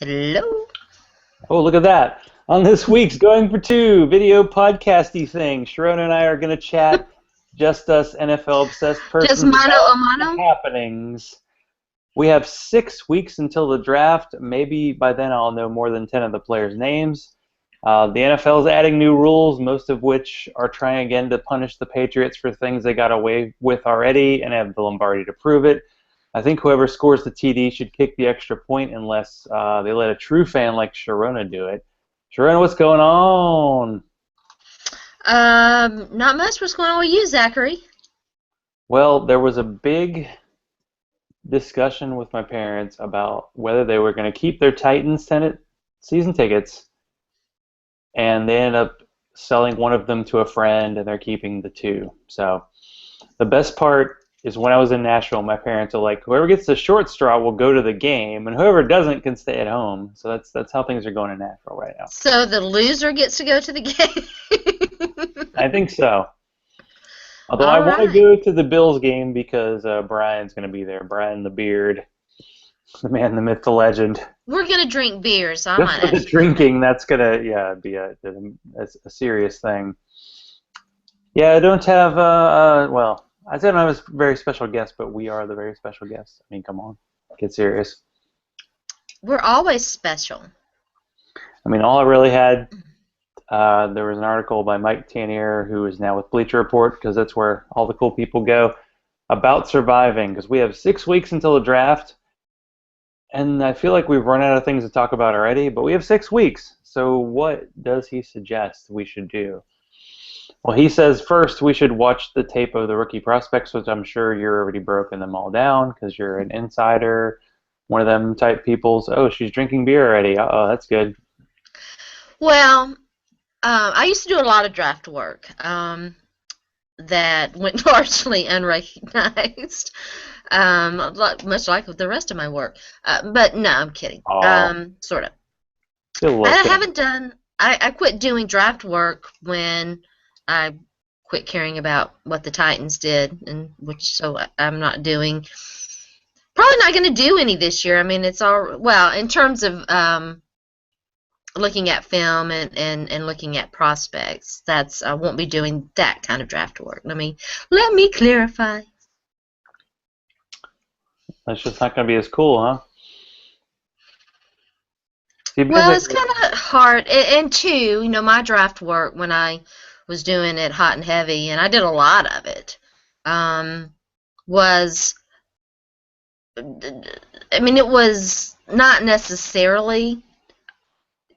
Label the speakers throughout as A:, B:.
A: Hello.
B: Oh, look at that. On this week's Going for Two video podcasty thing, Sharona and I are going to chat, just us NFL obsessed
A: Just
B: persons,
A: mano
B: about
A: a
B: the
A: mano?
B: happenings. We have 6 weeks until the draft. Maybe by then I'll know more than 10 of the players' names. The NFL is adding new rules, most of which are trying again to punish the Patriots for things they got away with already and have the Lombardi to prove it. I think whoever scores the TD should kick the extra point unless they let a true fan like Sharona do it. Sharona, what's going on?
A: Not much. What's going on with you, Zachary?
B: Well, there was a big discussion with my parents about whether they were going to keep their Titans Senate season tickets, and they ended up selling one of them to a friend, and they're keeping the two. So the best part is when I was in Nashville, my parents are like, whoever gets the short straw will go to the game, and whoever doesn't can stay at home. So that's how things are going in Nashville right now.
A: So the loser gets to go to the game?
B: I think so. Although I
A: All
B: want to
A: right.
B: go to the Bills game because Brian's going to be there. Brian the Beard, the man, the myth, the legend.
A: We're going to drink beer, so I
B: Just
A: might
B: for the
A: actually be there.
B: drinking, that's gonna be a serious thing. Yeah, I don't have well, I said I was a very special guest, but we are the very special guests. I mean, come on, get serious.
A: We're always special.
B: I mean, all I really had, there was an article by Mike Tanier, who is now with Bleacher Report, because that's where all the cool people go, about surviving, because we have 6 weeks until the draft, and I feel like we've run out of things to talk about already, but we have 6 weeks. So what does he suggest we should do? Well, he says first we should watch the tape of the rookie prospects, which I'm sure you're already broken them all down because you're an insider, one of them type people's. Oh, she's drinking beer already. Oh, that's good.
A: Well, I used to do a lot of draft work that went largely unrecognized, much like the rest of my work. But no, I'm kidding.
B: Oh,
A: Sort of.
B: still
A: I
B: looking.
A: haven't done. I quit doing draft work when I quit caring about what the Titans did, and which so I'm not doing. Probably not going to do any this year. I mean, it's all well in terms of looking at film and looking at prospects. That's I won't be doing that kind of draft work. Let me clarify.
B: That's just not going to be as cool, huh? See,
A: Well, it's
B: basically,
A: kind of hard. And two, my draft work when I was doing it hot and heavy, and I did a lot of it, was, I mean, it was not necessarily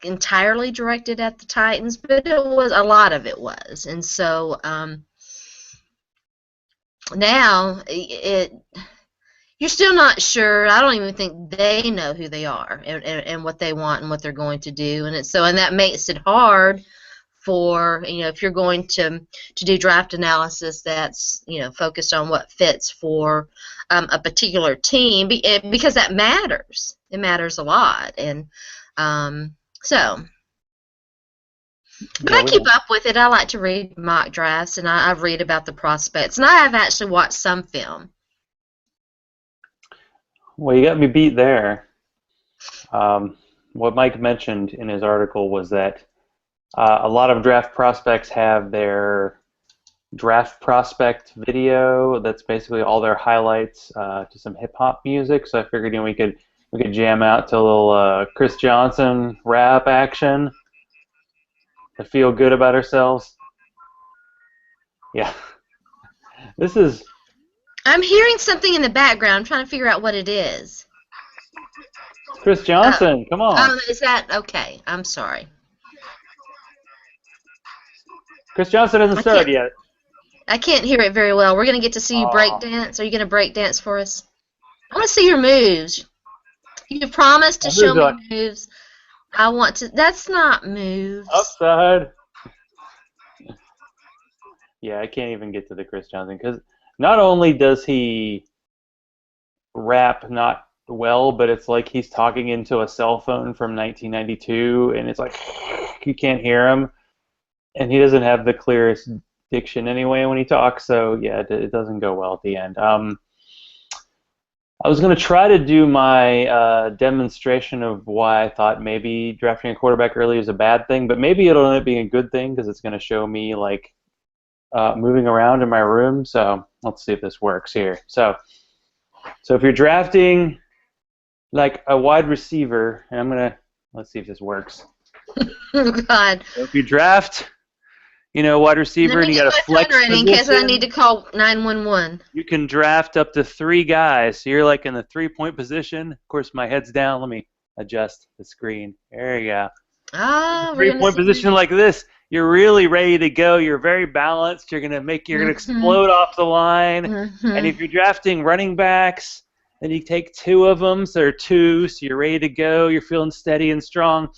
A: entirely directed at the Titans, but it was a lot of it was. And so now you're still not sure. I don't even think they know who they are and what they want and what they're going to do. And that makes it hard for if you're going to do draft analysis that's focused on what fits for a particular team because that matters. It matters a lot, and so. But
B: yeah,
A: I
B: we
A: keep
B: don't.
A: up with it. I like to read mock drafts, and I read about the prospects, and I have actually watched some film.
B: Well, you got me beat there. What Mike mentioned in his article was that a lot of draft prospects have their draft prospect video. That's basically all their highlights to some hip hop music. So I figured we could jam out to a little Chris Johnson rap action to feel good about ourselves. Yeah, this is
A: I'm hearing something in the background. I'm trying to figure out what it is.
B: Chris
A: Uh,
B: Johnson. Come on,
A: is that okay? I'm sorry.
B: Chris Johnson hasn't
A: I can't.
B: started yet.
A: I can't hear it very well. We're gonna get to see you break
B: Oh,
A: dance. Are you gonna break dance for us? I want to see your moves. You promised to show
B: who's
A: me
B: like
A: moves. I want to. That's not moves.
B: upside? Yeah, I can't even get to the Chris Johnson because not only does he rap not well, but it's like he's talking into a cell phone from 1992, and it's like you can't hear him, and he doesn't have the clearest diction anyway when he talks. So yeah, it doesn't go well at the end. I was going to try to do my demonstration of why I thought maybe drafting a quarterback early is a bad thing, but maybe it'll end up being a good thing because it's going to show me like moving around in my room. So let's see if this works here. So if you're drafting like a wide receiver, and let's see if this works.
A: Oh God.
B: So if you draft, wide receiver,
A: Let
B: and
A: me
B: you
A: get
B: got a
A: my phone
B: flex
A: ready in case I need
B: position,
A: to call 911.
B: you can draft up to 3 guys. So you're like in the 3-point position. Of course, my head's down. Let me adjust the screen. There you go.
A: Ah, we're gonna
B: 3-point
A: see.
B: position like this, you're really ready to go. You're very balanced. You're gonna
A: Mm-hmm.
B: explode off the line. And
A: Mm-hmm.
B: if you're drafting running backs, then you take 2 of them. So there are 2, so you're ready to go. You're feeling steady and strong.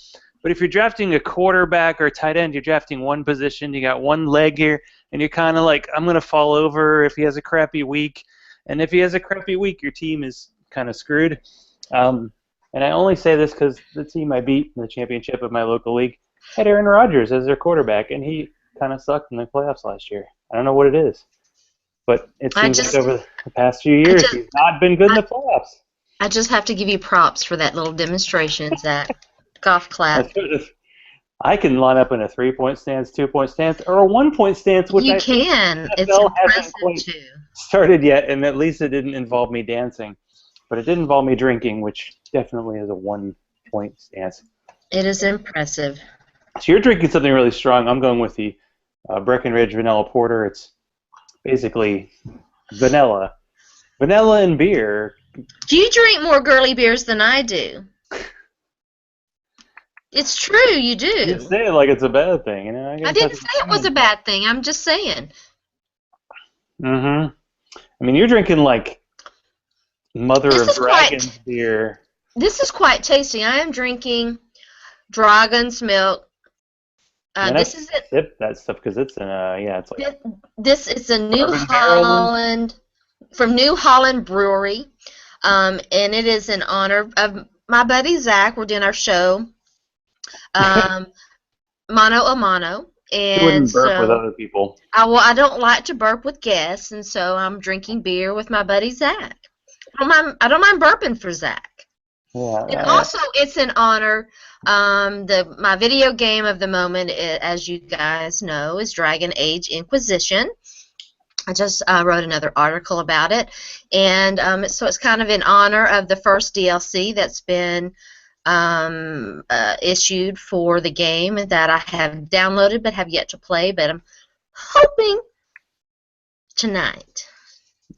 B: But if you're drafting a quarterback or a tight end, you're drafting one position. You got one leg here, and you're kind of like, I'm gonna fall over if he has a crappy week. And if he has a crappy week, your team is kind of screwed. And I only say this because the team I beat in the championship of my local league had Aaron Rodgers as their quarterback, and he kind of sucked in the playoffs last year. I don't know what it is, but it
A: I
B: seems like
A: just,
B: over the past few
A: I
B: years
A: just,
B: he's not been good in
A: I,
B: the playoffs.
A: I just have to give you props for that little demonstration, Zach. Golf clap.
B: I can line up in a 3-point stance, 2-point stance, or a 1-point stance, which
A: You
B: I think
A: can.
B: the
A: It's
B: NFL hasn't
A: impressive
B: quite
A: too.
B: started yet, and at least it didn't involve me dancing. But it did involve me drinking, which definitely is a 1-point stance.
A: It is impressive.
B: So you're drinking something really strong. I'm going with the Breckenridge Vanilla Porter. It's basically vanilla. Vanilla and beer.
A: Do you drink more girly beers than I do? It's true, you
B: You
A: do.
B: say it like it's a bad thing, I
A: I
B: guess
A: didn't
B: that's
A: say it was a bad thing. I'm just saying.
B: Mm-hmm. I mean, you're drinking like Mother
A: This
B: of
A: is quite
B: Dragons beer.
A: this is quite tasty. I am drinking dragon's milk.
B: Man, I
A: This
B: can't
A: is it.
B: sip that stuff because it's in it's like
A: This is a New
B: bourbon barrel.
A: Holland from New Holland Brewery, and it is in honor of my buddy Zach. We're doing our show, um, mano a mano,
B: You
A: and
B: wouldn't burp with
A: so
B: other people.
A: I don't like to burp with guests, and so I'm drinking beer with my buddy Zach. I don't mind burping for Zach. And
B: Yeah,
A: also, it's in honor. My video game of the moment, as you guys know, is Dragon Age Inquisition. I just wrote another article about it, and so it's kind of in honor of the first DLC that's been issued for the game that I have downloaded but have yet to play. But I'm hoping tonight.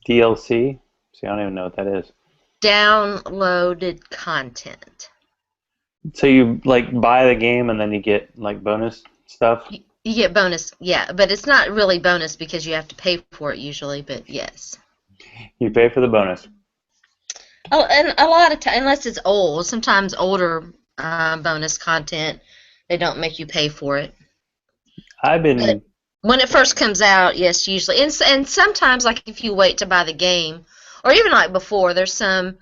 B: DLC. See, I don't even know what that is.
A: Downloaded content.
B: So you like buy the game and then you get like bonus stuff.
A: You get bonus, yeah, but it's not really bonus because you have to pay for it usually, but yes.
B: You pay for the bonus.
A: Oh, and a lot of times, unless it's old, sometimes older bonus content, they don't make you pay for it.
B: I've
A: But
B: been
A: when it first comes out, yes, usually. And sometimes, like if you wait to buy the game, or even like before, there's some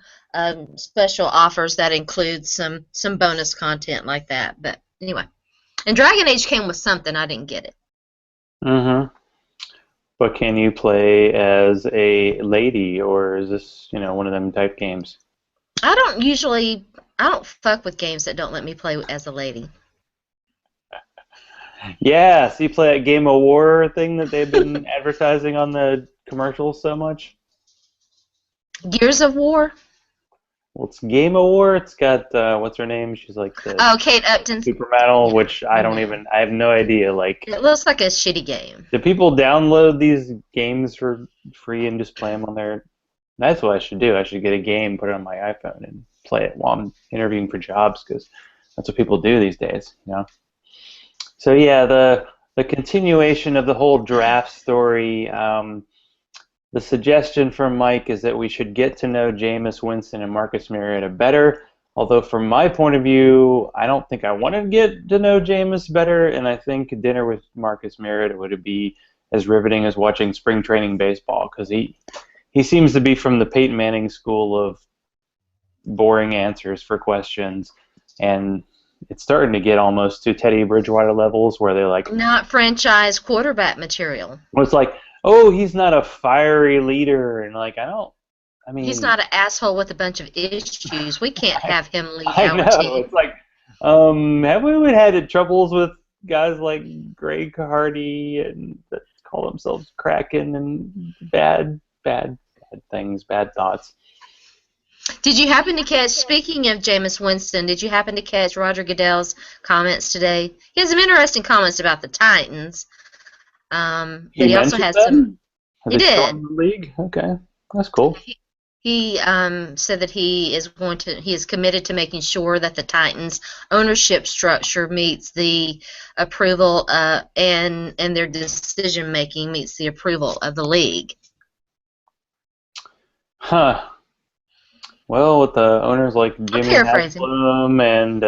A: special offers that include some bonus content like that. But anyway. And Dragon Age came with something, I didn't get it.
B: Mm-hmm. But can you play as a lady, or is this, one of them type games?
A: I don't fuck with games that don't let me play as a lady.
B: Yeah, so you play that Game of War thing that they've been advertising on the commercials so much?
A: Gears of War?
B: Well, it's Game of War. It's got, what's her name? She's like the
A: Oh, Kate Upton's.
B: Supermodel,
A: Yeah,
B: which
A: no.
B: I have no idea. Like,
A: It looks like a shitty game.
B: do people download these games for free and just play them on their... That's what I should do. I should get a game, put it on my iPhone, and play it while I'm interviewing for jobs, because that's what people do these days. So yeah, the continuation of the whole draft story. The suggestion from Mike is that we should get to know Jameis Winston and Marcus Mariota better. Although from my point of view, I don't think I want to get to know Jameis better, and I think dinner with Marcus Mariota would be as riveting as watching spring training baseball, because he seems to be from the Peyton Manning school of boring answers for questions, and it's starting to get almost to Teddy Bridgewater levels where they're like,
A: Not franchise quarterback material.
B: well, it's like, oh, he's not a fiery leader, and like I I
A: He's
B: mean,
A: not an asshole with a bunch of issues. We can't
B: I,
A: have him lead
B: I
A: our
B: know.
A: team.
B: It's like, have we had troubles with guys like Greg Hardy and that call themselves Kraken and bad things, bad thoughts?
A: Did you happen to catch, speaking of Jameis Winston, did you happen to catch Roger Goodell's comments today? He has some interesting comments about the Titans, but
B: He
A: he also
B: mentioned
A: had some.
B: them? Have
A: He
B: they stormed
A: did.
B: the league? Okay, that's cool.
A: He said that he is committed to making sure that the Titans ownership structure meets the approval and their decision making meets the approval of the league.
B: Huh. Well, with the owners like
A: I'm
B: Jimmy
A: paraphrasing.
B: Haslam and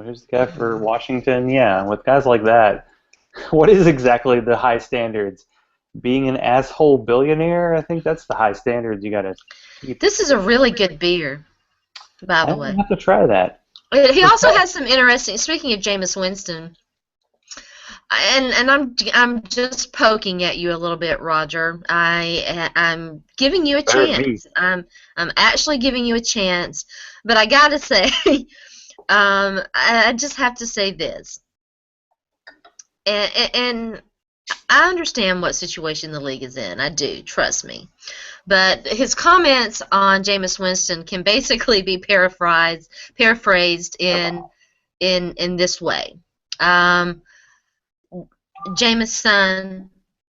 B: who's the guy for Washington? Yeah, with guys like that, what is exactly the high standards? Being an asshole billionaire? I think that's the high standards you gotta keep.
A: This is a really good beer, by the
B: I
A: way.
B: have to try that.
A: He also
B: Okay.
A: has some interesting. Speaking of Jameis Winston, and I'm just poking at you a little bit, Roger. I'm giving you a
B: Better than me.
A: chance. I'm actually giving you a chance, but I gotta say, I just have to say this, and I understand what situation the league is in. I do, trust me. But his comments on Jameis Winston can basically be paraphrased in this way. Um, Jameis' son,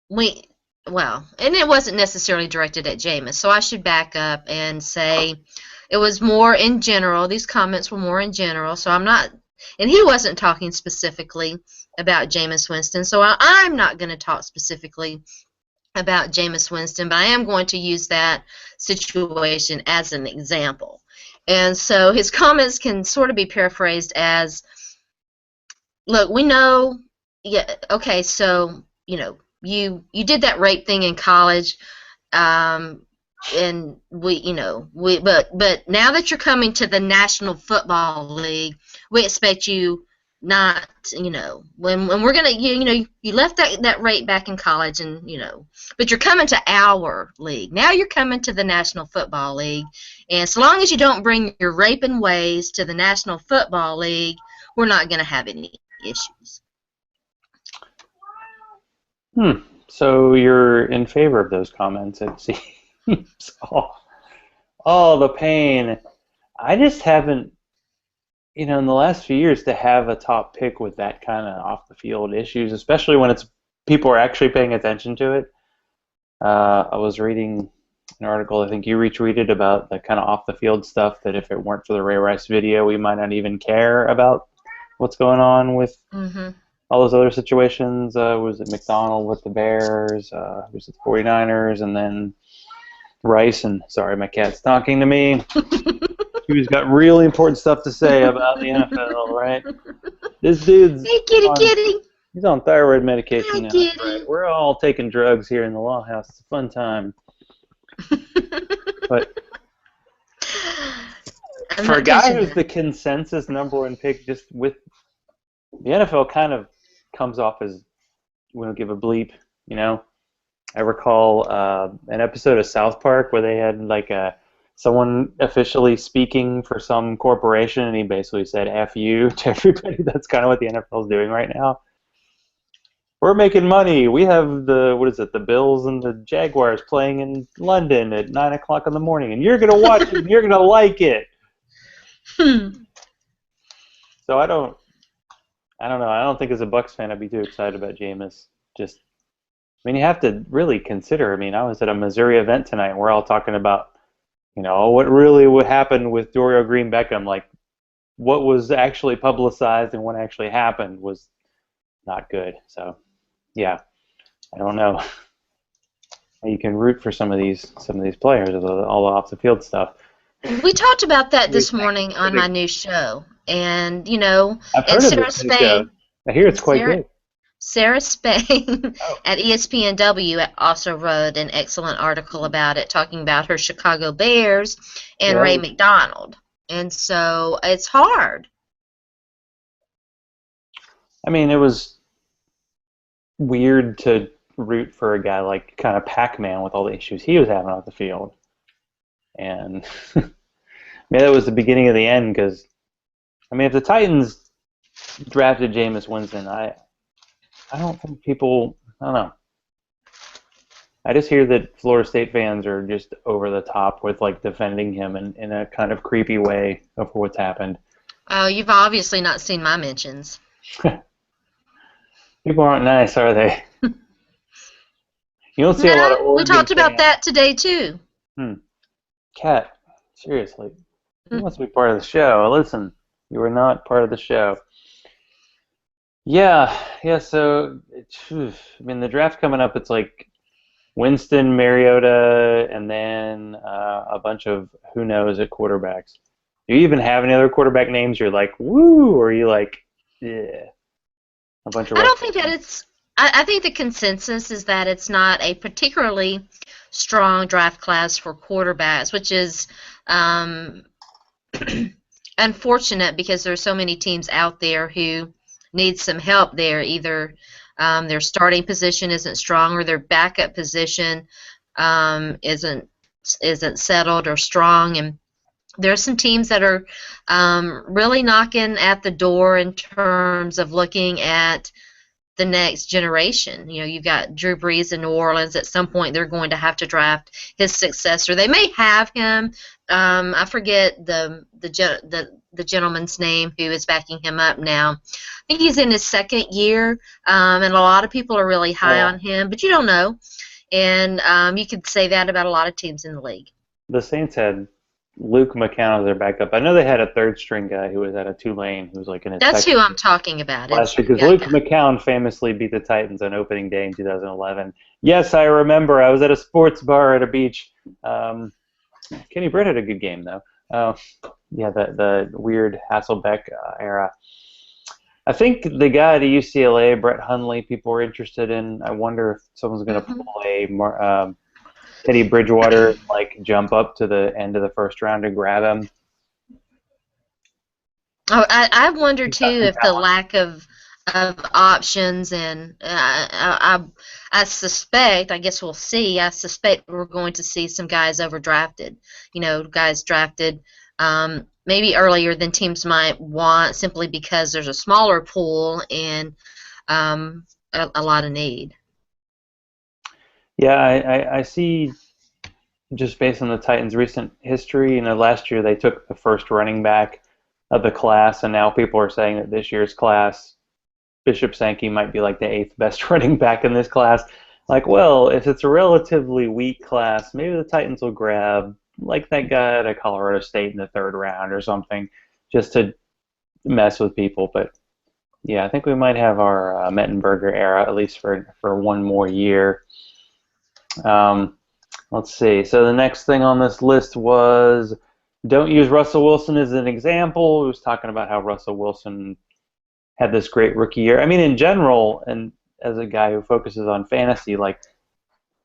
A: we and it wasn't necessarily directed at Jameis, so I should back up and say it was more in general. These comments were more in general, so I'm not, and he wasn't talking specifically about Jameis Winston, so I'm not going to talk specifically about Jameis Winston, but I am going to use that situation as an example. And so his comments can sort of be paraphrased as, look, we know, yeah, okay, so, you did that rape thing in college, um, and but now that you're coming to the National Football League, we expect you not, when we're gonna, you left that rape back in college, and but you're coming to our league. Now you're coming to the National Football League, and so long as you don't bring your raping ways to the National Football League, we're not gonna have any issues.
B: So you're in favor of those comments, it seems. Oh, the pain. I just haven't, in the last few years to have a top pick with that kind of off the field issues, especially when it's people are actually paying attention to it. I was reading an article, I think you retweeted, about the kind of off the field stuff that if it weren't for the Ray Rice video, we might not even care about what's going on with
A: Mm-hmm.
B: all those other situations. Was it McDonald with the Bears? Was it the 49ers? And then Rice, and sorry, my cat's talking to me. He's got really important stuff to say about the NFL, right? This dude's
A: Hey, kitty,
B: on
A: kitty.
B: he's on thyroid medication
A: Hi,
B: now. Right.
A: kitty.
B: We're all taking drugs here in the law house. It's a fun time. But
A: I'm
B: for a
A: not
B: guy
A: touching
B: who's
A: that.
B: the consensus number one pick, just with the NFL kind of comes off as we don't give a bleep, you know. I recall an episode of South Park where they had like someone officially speaking for some corporation, and he basically said "F you" to everybody. That's kind of what the NFL is doing right now. We're making money. We have the Bills and the Jaguars playing in London at 9 o'clock in the morning, and you're gonna watch it, and you're gonna like it. So I don't know. I don't think as a Bucks fan I'd be too excited about Jameis. Just, I mean, you have to really consider. I mean, I was at a Missouri event tonight, and we're all talking about, what really would happen with Dorial Green Beckham. Like, what was actually publicized and what actually happened was not good. So, yeah, I don't know. You can root for some of these players, all the off the field stuff.
A: We talked about that this morning on my new show, and
B: I've
A: and
B: heard of this new show. I hear it's quite
A: Sarah
B: good.
A: Sarah Spain
B: Oh,
A: at ESPNW also wrote an excellent article about it, talking about her Chicago Bears and
B: yeah.
A: Ray McDonald, and so it's hard.
B: I mean, it was weird to root for a guy like kind of Pac-Man with all the issues he was having off the field. And maybe that was the beginning of the end because, I mean, if the Titans drafted Jameis Winston, I don't think people, I don't know. I just hear that Florida State fans are just over the top with like defending him in a kind of creepy way of what's happened.
A: Oh, you've obviously not seen my mentions.
B: People aren't nice, are they? You don't see a lot of
A: No, we
B: Oregon
A: talked about
B: fans.
A: that today too.
B: Hmm. Kat, seriously, you must be part of the show. Listen, you are not part of the show. Yeah, yeah. So, I mean, the draft coming up, it's like Winston, Mariota, and then a bunch of who knows at quarterbacks. Do you even have any other quarterback names you're like, woo, or are you like, yeah, a bunch of
A: I don't
B: Russell
A: think that
B: Wilson?
A: it's. I think the consensus is that it's not a particularly strong draft class for quarterbacks, which is um, unfortunate because there are so many teams out there who need some help there. Either their starting position isn't strong or their backup position isn't settled or strong, and there are some teams that are really knocking at the door in terms of looking at the next generation. You know, you've got Drew Brees in New Orleans. At some point, they're going to have to draft his successor. They may have him. I forget the gentleman's name who is backing him up now. I think he's in his second year, and a lot of people are really high
B: Well,
A: on him, but you don't know. And you could say that about a lot of teams in the league.
B: the Saints had Luke McCown as their backup. I know they had a third string guy who was out of Tulane who was like in his
A: That's
B: second
A: who I'm
B: year
A: talking about.
B: last
A: Is
B: year because
A: that
B: Luke
A: guy?
B: McCown famously beat the Titans on opening day in 2011. Yes, I remember. I was at a sports bar at a beach. Kenny Britt had a good game though. Uh, yeah, the weird Hasselbeck era. I think the guy at UCLA, Brett Hundley, people were interested in. I wonder if someone's going to
A: Hmm.
B: pull a Teddy Bridgewater, like jump up to the end of the first round to grab him.
A: Oh, I wonder
B: He's
A: too
B: got some
A: if the
B: talent.
A: lack of options and I suspect, I guess we'll see. I suspect we're going to see some guys overdrafted. You know, guys drafted maybe earlier than teams might want, simply because there's a smaller pool and a lot of need.
B: Yeah, I see just based on the Titans' recent history. You know, last year they took the first running back of the class, and now people are saying that this year's class, Bishop Sankey might be like the eighth best running back in this class. Like, well, if it's a relatively weak class, maybe the Titans will grab like that guy at Colorado State in the third round or something, just to mess with people. But yeah, I think we might have our Mettenberger era at least for one more year. Um, let's see. So the next thing on this list was don't use Russell Wilson as an example. It was talking about how Russell Wilson had this great rookie year. I mean, in general, and as a guy who focuses on fantasy, like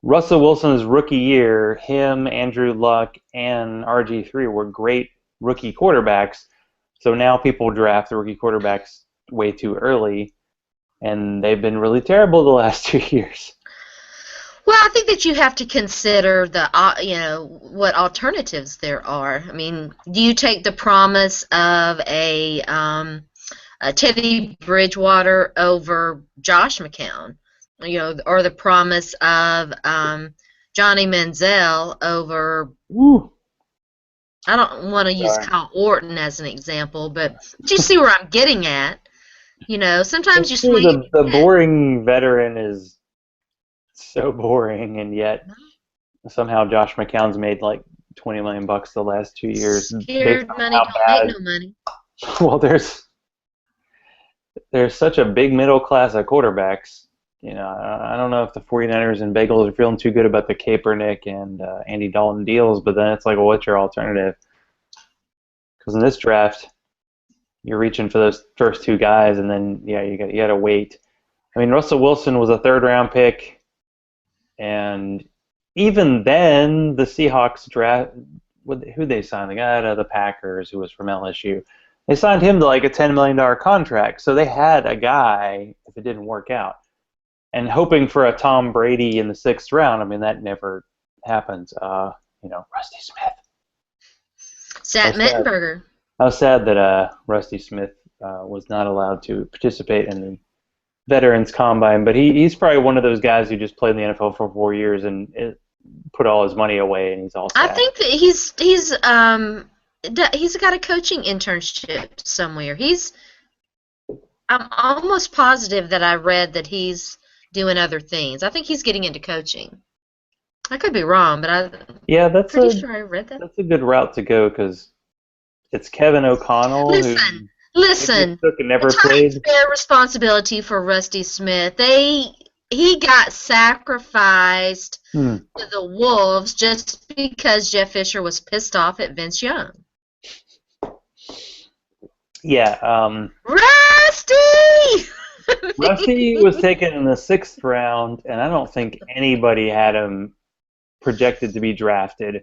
B: Russell Wilson's rookie year, him, Andrew Luck, and RG3 were great rookie quarterbacks. So now people draft the rookie quarterbacks way too early, and they've been really terrible the last 2 years.
A: Well, I think that you have to consider what alternatives there are. I mean, do you take the promise of a Teddy Bridgewater over Josh McCown, or the promise of Johnny Manziel over.
B: Woo.
A: I don't want to use
B: Sorry.
A: Kyle Orton as an example, but do you see where I'm getting at? Sometimes
B: It's
A: you
B: true,
A: swing.
B: the boring veteran is so boring, and yet somehow Josh McCown's made like 20 million bucks the last 2 years based
A: Scared
B: on
A: money
B: how
A: don't make
B: bad.
A: no money.
B: Well, there's such a big middle class of quarterbacks. You know, I don't know if the 49ers and Bagels are feeling too good about the Kaepernick and Andy Dalton deals, but then it's like, well, what's your alternative? Because in this draft, you're reaching for those first two guys, and then yeah, you got to wait. I mean, Russell Wilson was a third round pick, and even then, the Seahawks draft who they signed, the guy out of the Packers who was from LSU. They signed him to like a $10 million contract, so they had a guy if it didn't work out. And hoping for a Tom Brady in the sixth round, I mean that never happens. Rusty Smith. How
A: Sat
B: sad.
A: Mettenberger.
B: How sad that Rusty Smith was not allowed to participate in the Veterans Combine, but he's probably one of those guys who just played in the NFL for 4 years and put all his money away, and he's all
A: I
B: sad.
A: think that he's got a coaching internship somewhere. I'm almost positive that I read that he's doing other things. I think he's getting into coaching. I could be wrong, but I'm
B: Yeah,
A: pretty sure I read that.
B: that's a good route to go because it's Kevin O'Connell who
A: Listen,
B: maybe
A: listen.
B: took and
A: The
B: never
A: Titans
B: played.
A: bear responsibility for Rusty Smith. He got sacrificed
B: Hmm.
A: to the Wolves just because Jeff Fisher was pissed off at Vince Young.
B: Yeah,
A: Rusty!
B: Rusty was taken in the 6th round, and I don't think anybody had him projected to be drafted.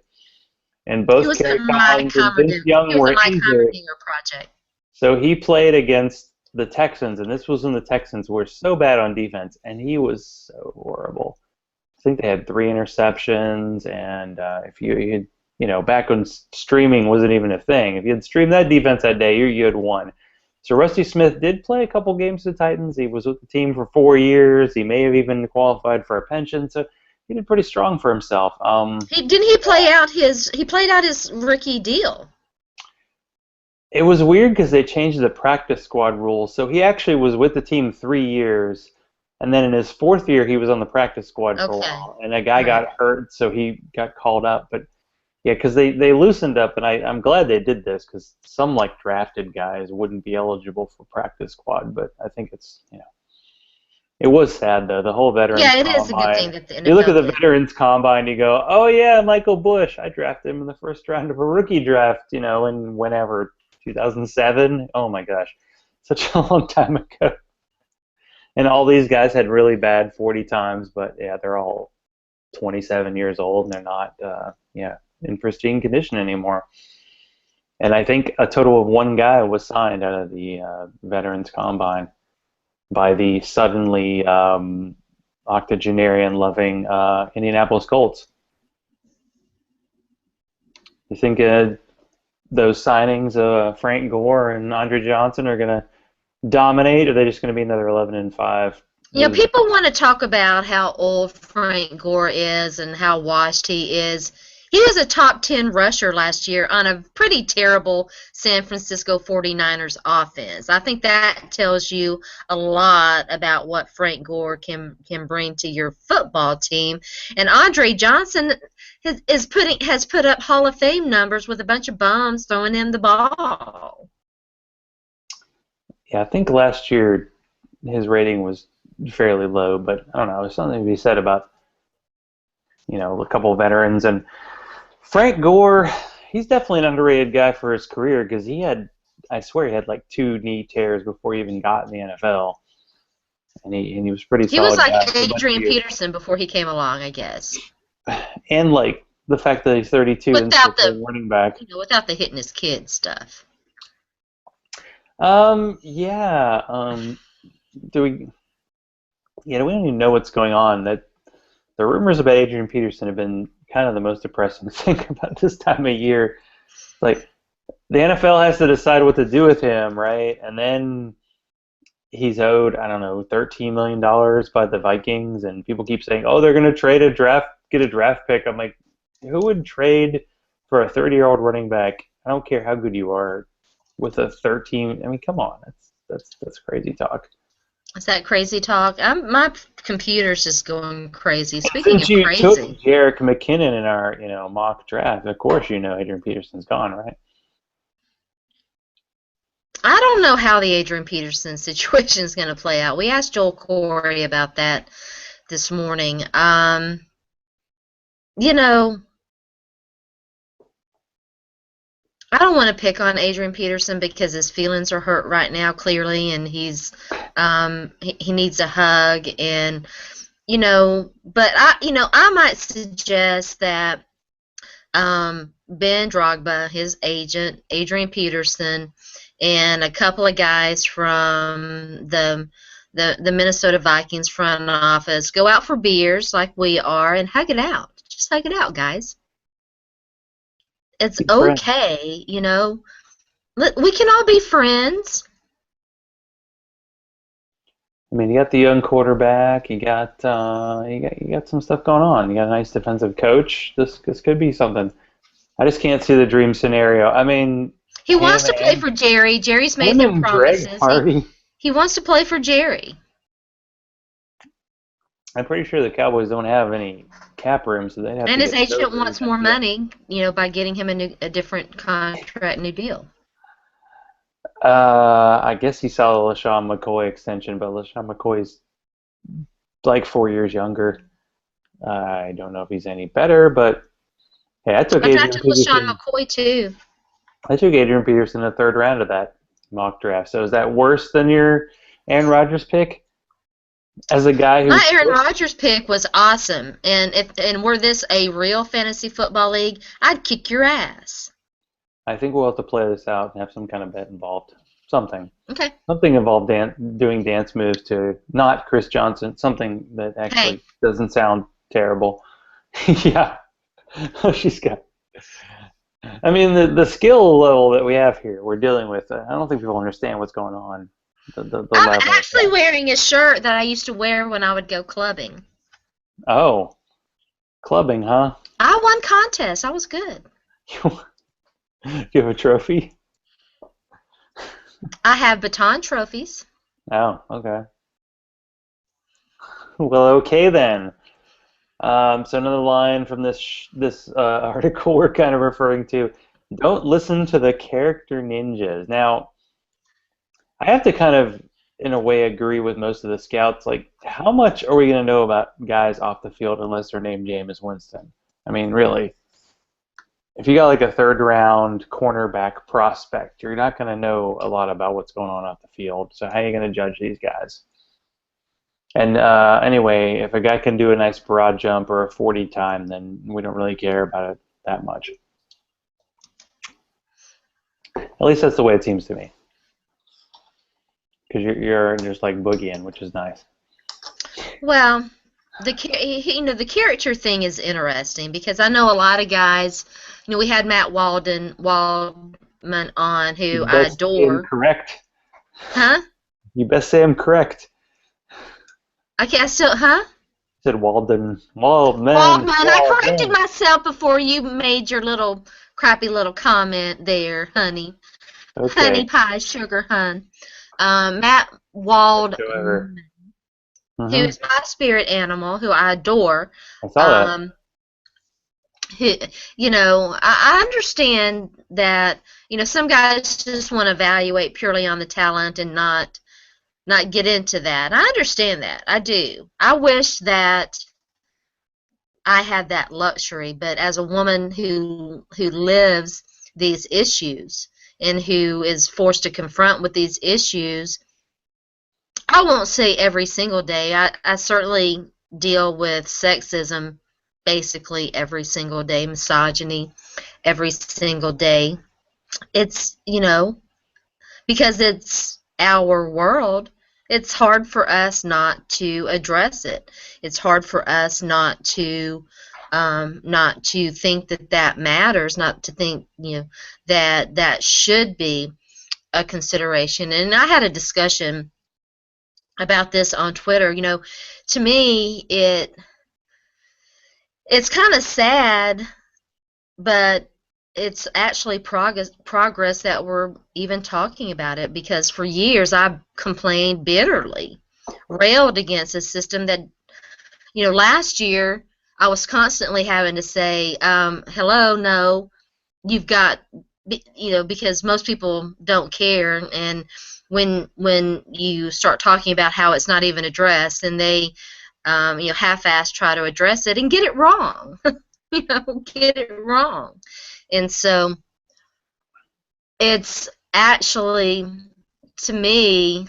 B: And
A: He
B: both
A: was a
B: Kerry
A: Mike
B: Collins and Vince
A: Heimerdinger. He
B: Young
A: was a
B: were
A: Mike
B: injured.
A: Heimerdinger project.
B: So he played against the Texans, and this was when the Texans were so bad on defense, and he was so horrible. I think they had 3 interceptions, and if back when streaming wasn't even a thing, if you had streamed that defense that day, you had won. So Rusty Smith did play a couple games for the Titans. He was with the team for 4 years. He may have even qualified for a pension, so he did pretty strong for himself.
A: He played out his rookie deal.
B: It was weird because they changed the practice squad rules. So he actually was with the team 3 years, and then in his 4th year, he was on the practice squad for a
A: Okay.
B: while. And a guy
A: Right.
B: got hurt, so he got called up. But yeah, because they loosened up, and I'm glad they did this because some like drafted guys wouldn't be eligible for practice squad. But I think it was sad though. The whole Veterans
A: Yeah, it is a good thing
B: Combine.
A: that the
B: You look at
A: NFL
B: the
A: did.
B: Veterans Combine, you go, oh yeah, Michael Bush. I drafted him in the 1st round of a rookie draft, in whenever 2007. Oh my gosh, such a long time ago. And all these guys had really bad 40 times, but yeah, they're all 27 years old and they're not, in pristine condition anymore. And I think a total of 1 guy was signed out of the Veterans Combine by the suddenly octogenarian-loving Indianapolis Colts. You think those signings of Frank Gore and Andre Johnson are going to dominate, or are they just going to be another 11-5?
A: People want to talk about how old Frank Gore is and how washed he is. He was a top 10 rusher last year on a pretty terrible San Francisco 49ers offense. I think that tells you a lot about what Frank Gore can bring to your football team. And Andre Johnson has put up Hall of Fame numbers with a bunch of bums throwing him the ball.
B: Yeah, I think last year his rating was fairly low, but I don't know. There's something to be said about a couple of veterans. And Frank Gore, he's definitely an underrated guy for his career because I swear he had like 2 knee tears before he even got in the NFL, and he was a pretty
A: He was
B: solid
A: like
B: guy for a bunch of
A: Adrian
B: years.
A: Peterson before he came along, I guess.
B: And like the fact that he's 32 and still
A: Without
B: playing running back.
A: without the hitting his kid stuff.
B: Yeah. Do we? Yeah, we don't even know what's going on. That the rumors about Adrian Peterson have been kind of the most depressing thing about this time of year. Like the NFL has to decide what to do with him, right? And then he's owed, I don't know, $13 million by the Vikings, and people keep saying, oh, they're going to get a draft pick. I'm like, who would trade for a 30-year-old running back? I don't care how good you are with a 13. I mean, come on, that's crazy talk.
A: Is that crazy talk? My computer's just going crazy.
B: And
A: Speaking
B: since
A: of
B: you took
A: crazy,
B: Jerick McKinnon in our, mock draft, of course you know Adrian Peterson's gone, right?
A: I don't know how the Adrian Peterson situation is going to play out. We asked Joel Corey about that this morning. I don't want to pick on Adrian Peterson because his feelings are hurt right now, clearly, and he needs a hug, and but I might suggest that Ben Drogba, his agent, Adrian Peterson, and a couple of guys from the Minnesota Vikings front office go out for beers like we are and hug it out. Just hug it out, guys. It's
B: Good friend.
A: okay, you know. We can all be friends.
B: I mean, you got the young quarterback. You got some stuff going on. You got a nice defensive coach. This could be something. I just can't see the dream scenario. I mean,
A: He wants
B: him
A: to play
B: and
A: for Jerry. Jerry's made
B: him
A: him
B: and Greg
A: promises.
B: Hardy.
A: He wants to play for Jerry.
B: I'm pretty sure the Cowboys don't have any cap room, so they'd have to
A: And his
B: get so
A: agent
B: big
A: wants
B: that
A: more
B: deal.
A: money, you know, by getting him a different contract, new deal.
B: I guess he saw the LaShawn McCoy extension, but LaShawn McCoy's like 4 years younger. I don't know if he's any better, but hey,
A: I drafted LaShawn McCoy too.
B: I took Adrian Peterson in the third round of that mock draft. So is that worse than your Aaron Rodgers pick? As a guy who
A: My Aaron
B: pushed,
A: Rodgers pick was awesome, and were this a real fantasy football league, I'd kick your ass.
B: I think we'll have to play this out and have some kind of bet involved. Something.
A: Okay.
B: Something involved doing dance moves to not Chris Johnson. Something that
A: Hey,
B: actually doesn't sound terrible. Yeah. Oh, she's got. I mean, the skill level that we have here, we're dealing with. I don't think people understand what's going on. The
A: I'm
B: level of
A: actually
B: that.
A: wearing a shirt that I used to wear when I would go clubbing.
B: Oh, clubbing, huh?
A: I won contests. I was good.
B: You have a trophy?
A: I have baton trophies.
B: Oh, okay. Well, okay then. So another line from this article we're kind of referring to: don't listen to the character ninjas. Now, I have to kind of, in a way, agree with most of the scouts. Like, how much are we going to know about guys off the field unless they're named Jameis Winston? I mean, really, if you got like a third round cornerback prospect, you're not going to know a lot about what's going on off the field. So how are you going to judge these guys? And anyway, if a guy can do a nice broad jump or a 40 time, then we don't really care about it that much. At least that's the way it seems to me. Because you're just like boogieing, which is nice.
A: Well, the character thing is interesting because I know a lot of guys. You know, we had Matt Waldman on,
B: You
A: who I
B: best say I'm
A: adore.
B: correct.
A: Huh?
B: You best say I'm correct.
A: Okay, I still, huh?
B: I said Walden. Waldman.
A: Waldman. I corrected
B: Waldman.
A: myself before you made your little crappy little comment there, honey. Honey
B: Okay.
A: pie, sugar hun. Matt Waldman,
B: Whatsoever.
A: who
B: Mm-hmm.
A: is my spirit animal, who I adore.
B: I saw that.
A: Um, who, you know, I understand that, you know, some guys just want to evaluate purely on the talent and not get into that. I understand that. I do. I wish that I had that luxury, but as a woman who lives these issues and who is forced to confront with these issues, I won't say every single day. I certainly deal with sexism basically every single day, misogyny every single day. It's, you know, because it's our world, it's hard for us not to address it. It's hard for us not to think that that matters, not to think, you know, that that should be a consideration. And I had a discussion about this on Twitter. You know, to me, it's kind of sad, but it's actually progress that we're even talking about it, because for years I complained bitterly, railed against a system that, you know, last year I was constantly having to say, hello, no, you've got, you know, because most people don't care, and when you start talking about how it's not even addressed, and they, you know, half-ass try to address it and get it wrong, you know, get it wrong. And so it's actually, to me,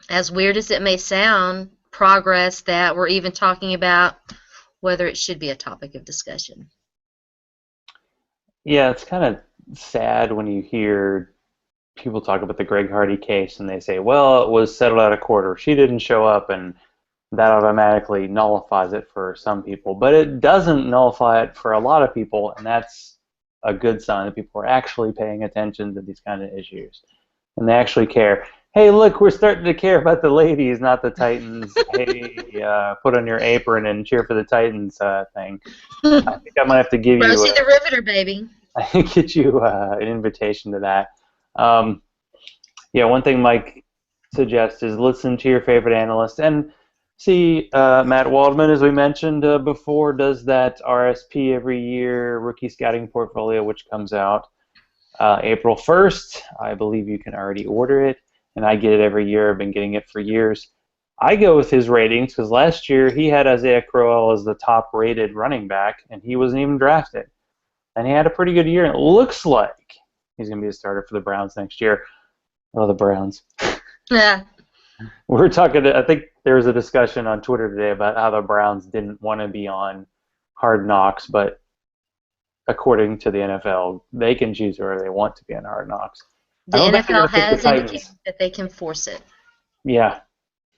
A: as weird as it may sound, progress that we're even talking about whether it should be a topic of discussion.
B: Yeah, it's kind of sad when you hear people talk about the Greg Hardy case and they say, well, it was settled out of court or she didn't show up, and that automatically nullifies it for some people. But it doesn't nullify it for a lot of people, and that's a good sign that people are actually paying attention to these kind of issues and they actually care. Hey, look, we're starting to care about the ladies, not the Titans. Hey, put on your apron and cheer for the Titans thing. I think I might have to give you
A: Rosie the Riveter, baby.
B: get you an invitation to that. Um, yeah, one thing Mike suggests is listen to your favorite analyst and see Matt Waldman, as we mentioned before, does that RSP every year, rookie scouting portfolio, which comes out April 1st. I believe you can already order it, and I get it every year. I've been getting it for years. I go with his ratings because last year he had Isaiah Crowell as the top-rated running back, and he wasn't even drafted. And he had a pretty good year, and it looks like he's going to be a starter for the Browns next year. Oh, the Browns.
A: Yeah.
B: We were talking, I think there was a discussion on Twitter today about how the Browns didn't want to be on Hard Knocks, but according to the NFL, they can choose where they want to be on Hard Knocks.
A: The
B: I don't think they're
A: NFL
B: going to pick the
A: has indicated
B: Titans.
A: that they can force it.
B: Yeah.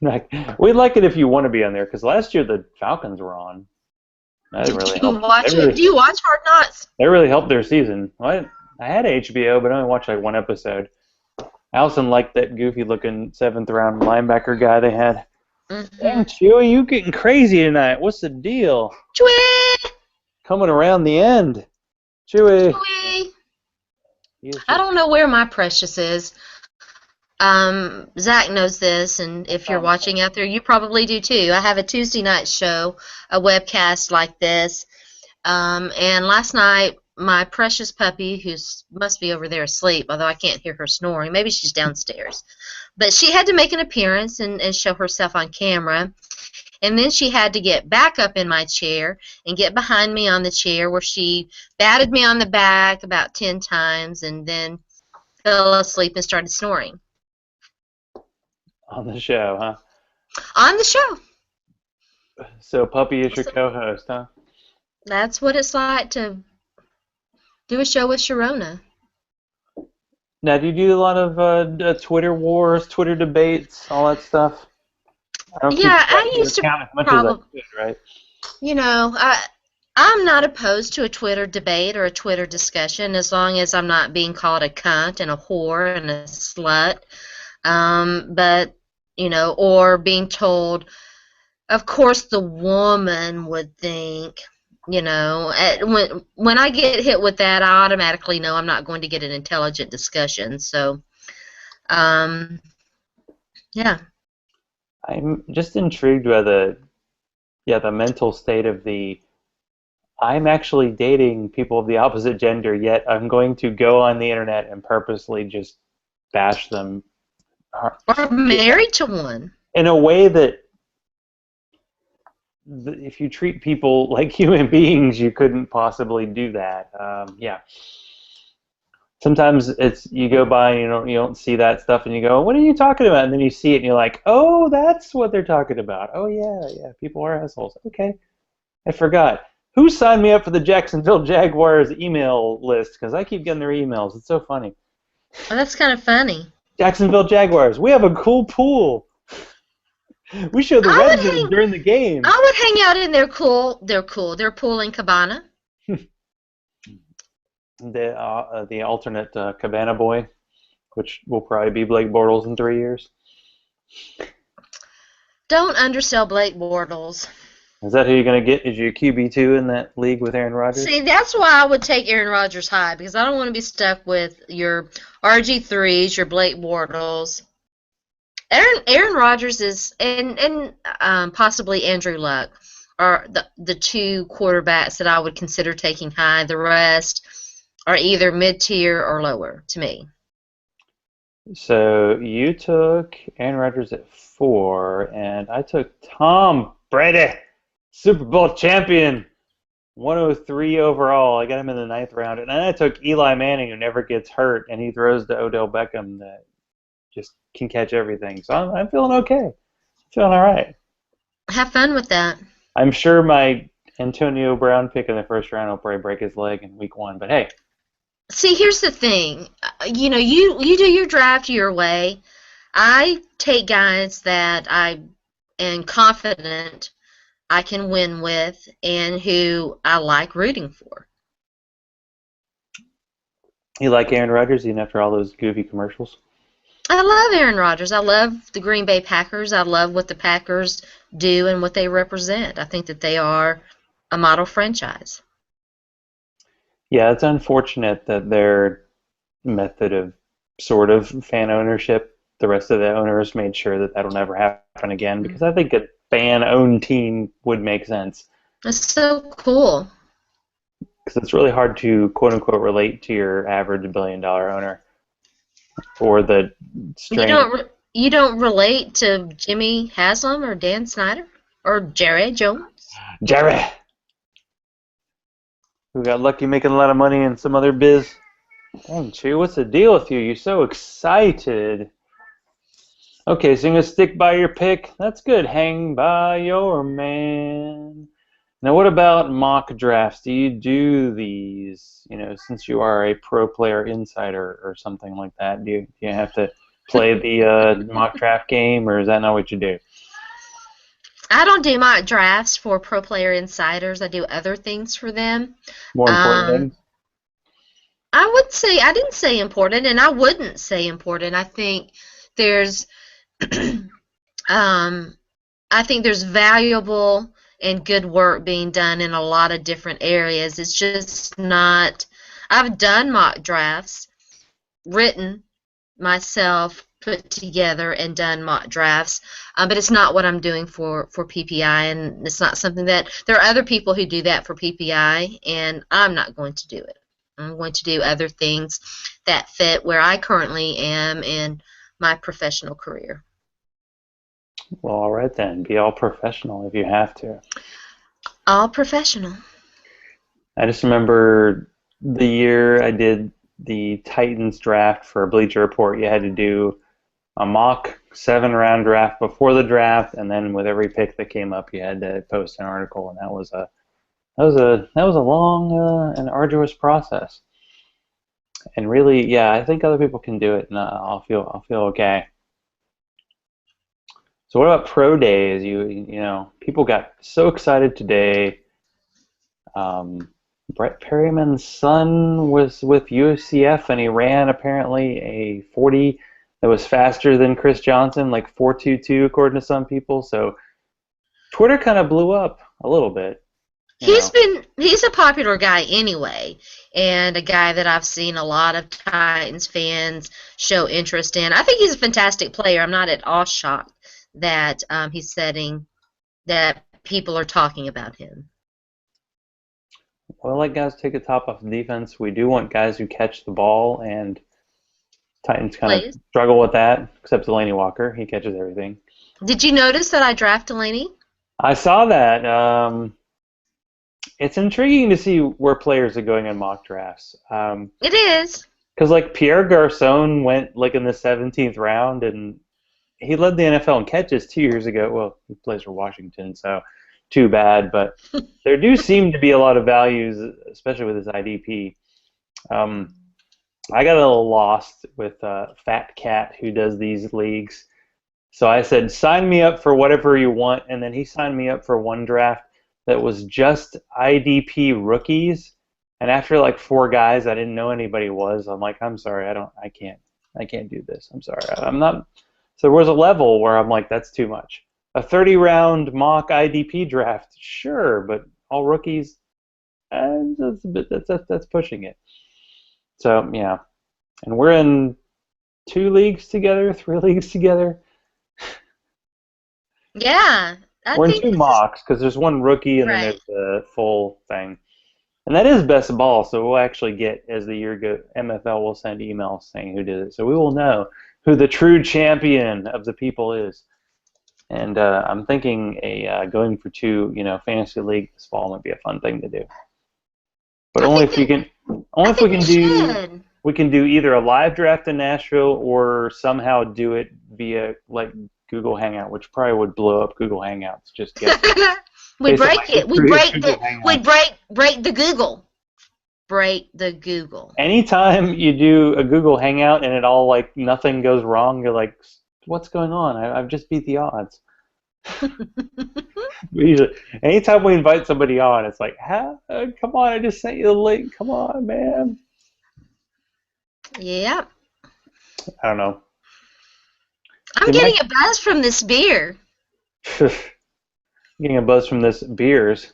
B: Like, we'd like it if you want to be on there, because last year the Falcons were on. That
A: Did
B: really
A: you
B: helped.
A: watch it? Do you watch Hard Knocks?
B: That really helped their season. Well, I had HBO, but I only watched like one episode. Allison liked that goofy-looking seventh-round linebacker guy they had. Dang, Chewy, you getting crazy tonight. What's the deal?
A: Chewy!
B: Coming around the end. Chewy.
A: Chewy!
B: Just...
A: I don't know where my precious is. Zach knows this, and if you're watching out there, you probably do too. I have a Tuesday night show, a webcast like this, and last night my precious puppy, who must be over there asleep, although I can't hear her snoring, maybe she's downstairs, but she had to make an appearance and show herself on camera, and then she had to get back up in my chair and get behind me on the chair, where she batted me on the back about 10 times and then fell asleep and started snoring.
B: On the show, huh?
A: On the show.
B: So Puppy is your co-host, huh?
A: That's what it's like to do a show with Sharona.
B: Now, do you do a lot of Twitter wars, Twitter debates, all that stuff? I don't
A: Yeah, I used to
B: count as much as I could, right?
A: You know, I'm not opposed to a Twitter debate or a Twitter discussion as long as I'm not being called a cunt and a whore and a slut. But, you know, or being told, of course the woman would think, you know, when I get hit with that, I automatically know I'm not going to get an intelligent discussion. So, yeah.
B: I'm just intrigued by the mental state of I'm actually dating people of the opposite gender, yet I'm going to go on the internet and purposely just bash them.
A: Or married to one.
B: In a way that if you treat people like human beings, you couldn't possibly do that. Yeah. Sometimes you go by and you don't see that stuff and you go, what are you talking about? And then you see it and you're like, oh, that's what they're talking about. Oh yeah, people are assholes. Okay, I forgot. Who signed me up for the Jacksonville Jaguars email list? Because I keep getting their emails. It's so funny.
A: Oh, that's kind of funny.
B: Jacksonville Jaguars. We have a cool pool. We show the red zone during the game.
A: I would hang out in their pool in Cabana.
B: The alternate Cabana boy, which will probably be Blake Bortles in 3 years.
A: Don't undersell Blake Bortles.
B: Is that who you're going to get? Is your QB2 in that league with Aaron Rodgers?
A: See, that's why I would take Aaron Rodgers high, because I don't want to be stuck with your RG3s, your Blake Bortles. Aaron Rodgers is, and possibly Andrew Luck are the two quarterbacks that I would consider taking high. The rest are either mid-tier or lower to me.
B: So you took Aaron Rodgers at 4, and I took Tom Brady, Super Bowl champion, 103 overall. I got him in the 9th round. And then I took Eli Manning, who never gets hurt, and he throws to Odell Beckham that just can catch everything. So I'm feeling okay. Feeling all right.
A: Have fun with that.
B: I'm sure my Antonio Brown pick in the 1st round will probably break his leg in week 1, but hey.
A: See, here's the thing. You know, you do your draft your way. I take guys that I am confident I can win with and who I like rooting for.
B: You like Aaron Rodgers even after all those goofy commercials?
A: I love Aaron Rodgers. I love the Green Bay Packers. I love what the Packers do and what they represent. I think that they are a model franchise.
B: Yeah, it's unfortunate that their method of sort of fan ownership, the rest of the owners made sure that that'll never happen again because I think a fan-owned team would make sense
A: It's so cool.
B: because it's really hard to quote unquote relate to your average billion-dollar owner or the
A: You
B: strange
A: don't relate to Jimmy Haslam or Dan Snyder or Jerry Jones.
B: Jerry who got lucky making a lot of money in some other biz. Dang, Chew, what's the deal with you? You're so excited. Okay, so you're gonna stick by your pick. That's good. Hang by your man. Now, what about mock drafts? Do you do these? You know, since you are a pro player insider or something like that, do you have to play the mock draft game, or is that not what you do?
A: I don't do mock drafts for Pro Player Insiders. I do other things for them.
B: More important
A: Um,
B: things?
A: I would say I didn't say important, and I wouldn't say important. There's, um, I think there's valuable and good work being done in a lot of different areas. It's just not. I've done mock drafts, written myself, put together and done mock drafts, but it's not what I'm doing for PPI, and it's not something that there are other people who do that for PPI, and I'm not going to do it. I'm going to do other things that fit where I currently am in my professional career.
B: Well, all right then. Be all professional if you have to.
A: All professional.
B: I just remember the year I did the Titans draft for Bleacher Report. You had to do a mock 7 round draft before the draft, and then with every pick that came up, you had to post an article, and that was a long and arduous process. And really, yeah, I think other people can do it, and I'll feel okay. So what about pro days? You know, people got so excited today. Um, Brett Perryman's son was with UCF, and he ran apparently a 40 that was faster than Chris Johnson, like 4.22 according to some people. So Twitter kind of blew up a little bit, you know.
A: He's a popular guy anyway, and a guy that I've seen a lot of Titans fans show interest in. I think he's a fantastic player. I'm not at all shocked that he's setting that people are talking about him.
B: Well, like guys take a top off the defense. We do want guys who catch the ball, and Titans kind of
A: Please.
B: struggle with that, except Delaney Walker. He catches everything.
A: Did you notice that I draft Delaney?
B: I saw that. It's intriguing to see where players are going in mock drafts.
A: It is.
B: Because like Pierre Garcon went like in the 17th round, and he led the NFL in catches 2 years ago. Well, he plays for Washington, so too bad. But there do seem to be a lot of values, especially with his IDP. Um, I got a little lost with Fat Cat who does these leagues. So I said, sign me up for whatever you want, and then he signed me up for one draft that was just IDP rookies. And after like 4 guys, I didn't know anybody was. I'm like, I'm sorry, I can't do this. I'm sorry, I'm not. So there was a level where I'm like, that's too much. A 30-round mock IDP draft, sure, but all rookies, that's a bit, that's pushing it. So yeah, and we're in 2 leagues together, 3 leagues together.
A: Yeah, I
B: We're in
A: think
B: 2
A: this is
B: mocks because there's one rookie and then
A: right.
B: there's the full thing. And that is best ball, so we'll actually get, as the year goes, MFL will send emails saying who did it. So we will know who the true champion of the people is. And I'm thinking going for 2, fantasy league this fall might be a fun thing to do. But
A: I
B: only
A: think
B: if you
A: that
B: can, only
A: I
B: if we
A: think
B: can
A: we
B: do,
A: should.
B: we can do either a live draft in Nashville or somehow do it via like Google Hangout, which probably would blow up Google Hangouts. Just guessing.
A: We
B: Based on my
A: break it.
B: history of Google
A: We
B: Hangouts.
A: break the Google. Break the Google.
B: Anytime you do a Google Hangout and it all like nothing goes wrong, you're like, what's going on? I've just beat the odds. Usually, anytime we invite somebody on, it's like, come on, I just sent you the link. Come on, man.
A: Yep.
B: I don't know.
A: I'm
B: See,
A: getting a buzz from this beer.
B: getting a buzz from this beers.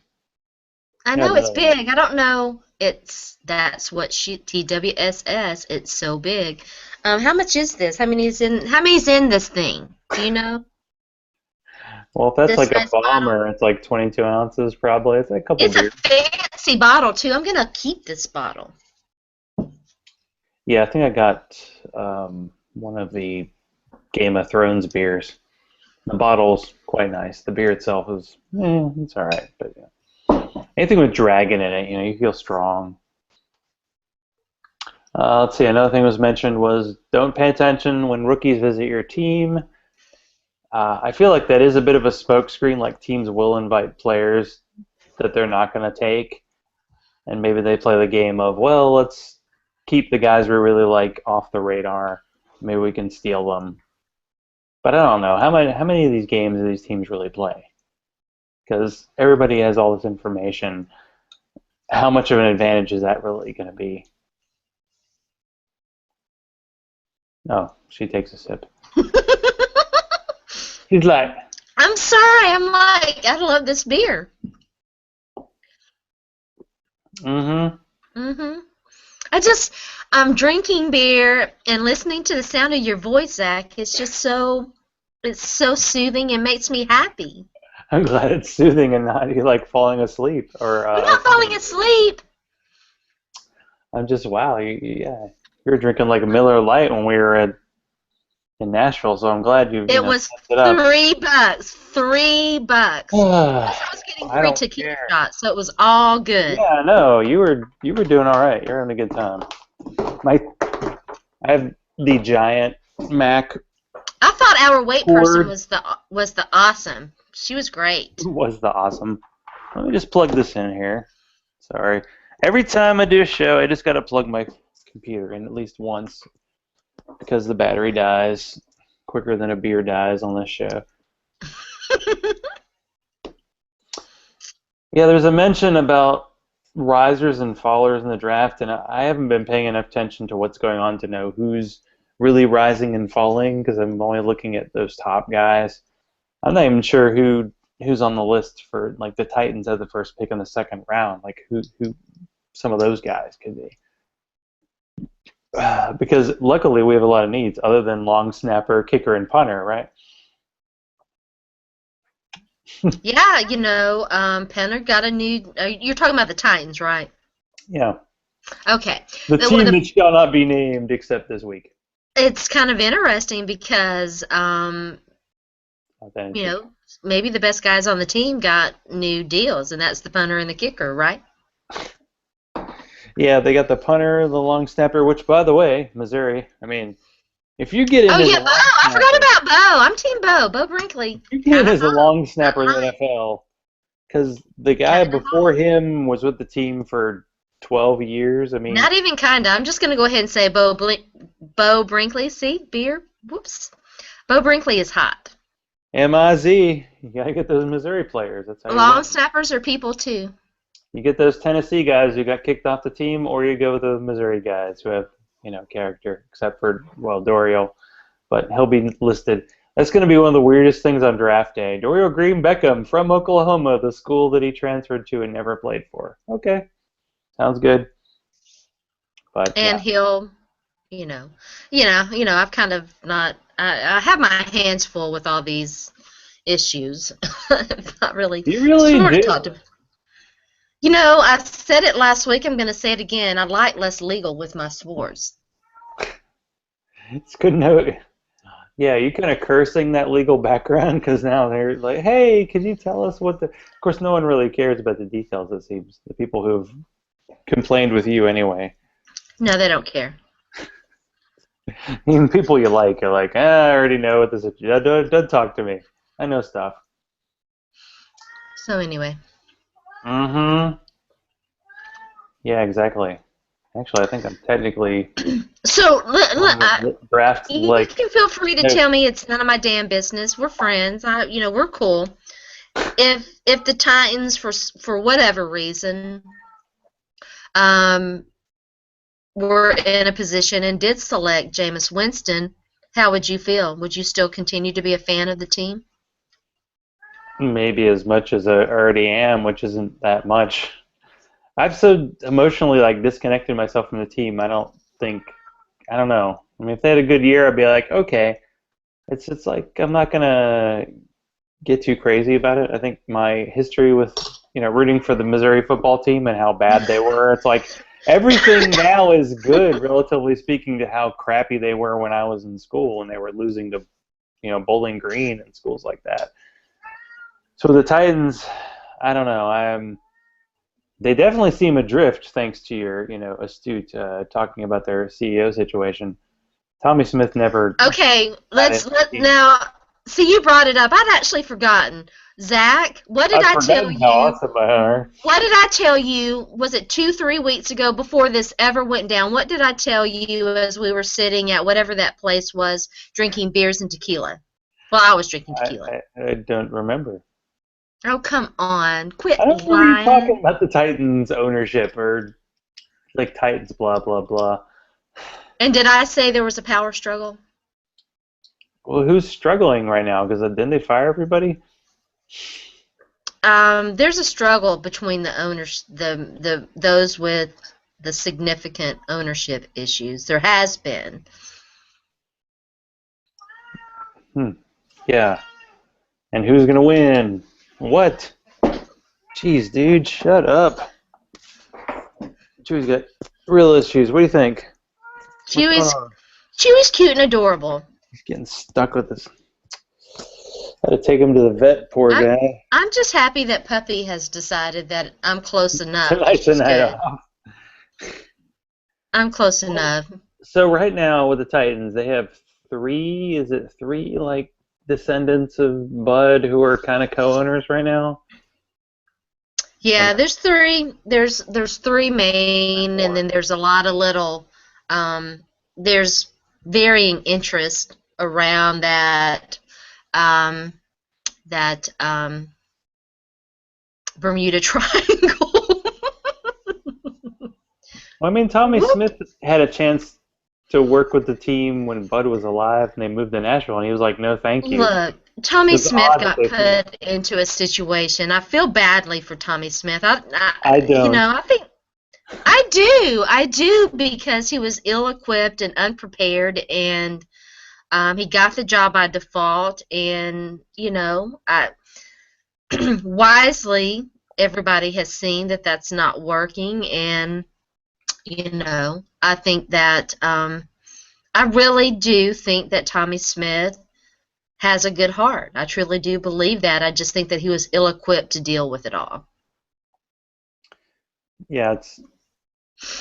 A: I
B: Yeah,
A: know it's
B: another one.
A: big. I don't know. That's what she TWSS. It's so big. How much is this? How many's in this thing? Do you know?
B: Well, if that's
A: This
B: like a
A: size bottle.
B: bomber, it's like 22 ounces probably. It's like a couple
A: It's a
B: beers.
A: fancy bottle too. I'm gonna keep this bottle.
B: Yeah, I think I got one of the Game of Thrones beers. The bottle's quite nice. The beer itself is, it's all right. But yeah. Anything with dragon in it, you feel strong. Let's see. Another thing was mentioned was don't pay attention when rookies visit your team. I feel like that is a bit of a smokescreen. Like teams will invite players that they're not going to take, and maybe they play the game of, well, let's keep the guys we really like off the radar. Maybe we can steal them. But I don't know how many of these games do these teams really play? Because everybody has all this information. How much of an advantage is that really going to be? Oh, she takes a sip. She's like,
A: I'm sorry. I'm like, I love this beer.
B: mm-hmm.
A: Mhm. I just I'm drinking beer and listening to the sound of your voice, Zach. It's so soothing and makes me happy.
B: I'm glad it's soothing and not you like falling asleep or
A: I'm not falling asleep.
B: I'm just wow. Yeah, you were drinking like a Miller Lite when we were in Nashville, so I'm glad you
A: It
B: know
A: was
B: stepped it up.
A: $3. $3. Plus, I was getting
B: I
A: free
B: don't
A: tequila
B: care.
A: shots, so it was all good.
B: Yeah, no, you were doing all right. You're having a good time. My I have the giant Mac
A: I thought our wait person
B: cord
A: was the awesome. She was great.
B: was the awesome. Let me just plug this in here. Sorry. Every time I do a show, I just got to plug my computer in at least once because the battery dies quicker than a beer dies on this show. Yeah, there's a mention about risers and fallers in the draft, and I haven't been paying enough attention to what's going on to know who's really rising and falling because I'm only looking at those top guys. I'm not even sure who's on the list for like the Titans as the first pick in the second round. Like who some of those guys could be. Because luckily we have a lot of needs other than long snapper, kicker, and punter, right?
A: Yeah, Penner got a new. You're talking about the Titans, right?
B: Yeah.
A: Okay.
B: The
A: Well,
B: team that shall not be named except this week.
A: it's kind of interesting because,
B: Not that
A: you
B: interesting.
A: know, maybe the best guys on the team got new deals, and that's the punter and the kicker, right?
B: Yeah, they got the punter, the long snapper, which by the way, Missouri, I mean, if you get
A: Oh
B: in as a
A: yeah, Bo.
B: long
A: I forgot
B: snapper,
A: about Bo. I'm Team Bo. Bo Brinkley,
B: if you get in
A: kind of
B: as a
A: hot,
B: long
A: not
B: snapper in the
A: lying,
B: NFL, because the guy
A: kind of
B: before
A: hot.
B: him was with the team for 12 years. I mean,
A: Not even kinda. I'm just gonna go ahead and say Bo Brinkley. See, beer. Whoops. Bo Brinkley is hot.
B: MIZ, you gotta get those Missouri players. That's how you
A: Long
B: win.
A: snappers are people too.
B: You get those Tennessee guys who got kicked off the team, or you go with the Missouri guys who have, character, except for, well, Dorial, but he'll be listed. That's going to be one of the weirdest things on draft day. Dorial Green Beckham from Oklahoma, the school that he transferred to and never played for. Okay, sounds good. But
A: And
B: yeah,
A: he'll, I've kind of not. I have my hands full with all these issues. I've not really
B: you really
A: sort of
B: do.
A: talked about. I said it last week. I'm going to say it again. I like less legal with my sports.
B: It's good note. Yeah, you kind of cursing that legal background because now they're like, hey, can you tell us what the. Of course, no one really cares about the details, it seems. The people who've complained with you anyway.
A: No, they don't care.
B: Even people you like are like, I already know what this is. Don't talk to me. I know stuff.
A: So anyway.
B: Mm-hmm. Yeah, exactly. Actually, I think I'm technically
A: So
B: on the draft.
A: you
B: Like,
A: can feel free to
B: no,
A: tell me it's none of my damn business. We're friends. We're cool. If the Titans for whatever reason um were in a position and did select Jameis Winston, how would you feel? Would you still continue to be a fan of the team?
B: Maybe as much as I already am, which isn't that much. I've so emotionally like disconnected myself from the team. I don't know. I mean, if they had a good year, I'd be like, okay. It's like I'm not gonna get too crazy about it. I think my history with rooting for the Missouri football team and how bad they were, it's like everything now is good, relatively speaking, to how crappy they were when I was in school and they were losing to Bowling Green and schools like that. So the Titans, I don't know. They definitely seem adrift, thanks to your astute talking about their CEO situation. Tommy Smith never
A: Okay,
B: got
A: let's
B: into the
A: let
B: team.
A: now. See, you brought it up. I'd actually forgotten. Zach, what did
B: I've
A: I tell
B: forgotten how
A: you?
B: awesome they are.
A: What did I tell you? Was it 2, 3 weeks ago before this ever went down? What did I tell you as we were sitting at whatever that place was, drinking beers and tequila? Well, I was drinking
B: I,
A: tequila.
B: I don't remember.
A: Oh, come on.
B: I
A: Quit
B: don't remember you talking
A: lying.
B: about the Titans ownership or like Titans blah blah blah.
A: And did I say there was a power struggle?
B: Well, who's struggling right now? Because didn't they fire everybody?
A: There's a struggle between the owners, those with the significant ownership issues. There has been.
B: Hmm. Yeah. And who's gonna win? What? Jeez, dude, shut up. Chewie's got real issues. What do you think? What's going
A: Chewy's
B: on?
A: Chewy's cute and adorable.
B: He's getting stuck with this. Had to take him to the vet, poor
A: I'm
B: guy.
A: I'm just happy that Puppy has decided that I'm close enough that
B: Tonight's a
A: she's
B: night
A: good.
B: off.
A: I'm close
B: Well,
A: enough.
B: so right now with the Titans, they have three like descendants of Bud who are kind of co-owners right now? Or
A: Yeah,
B: no,
A: there's three
B: not
A: main, and
B: more.
A: then there's a lot of little um there's varying interest around um that Bermuda Triangle.
B: Well, I mean, Tommy
A: Whoop.
B: Smith had a chance to work with the team when Bud was alive and they moved to Nashville, and he was like, no, thank you.
A: Look, Tommy
B: It's
A: Smith
B: odd that
A: got
B: they threw him.
A: put into a situation. I feel badly for Tommy Smith.
B: I don't.
A: I think I do because he was ill-equipped and unprepared, and he got the job by default. And wisely, everybody has seen that that's not working, and I think that I really do think that Tommy Smith has a good heart. I truly do believe that. I just think that he was ill-equipped to deal with it all.
B: Yeah, it's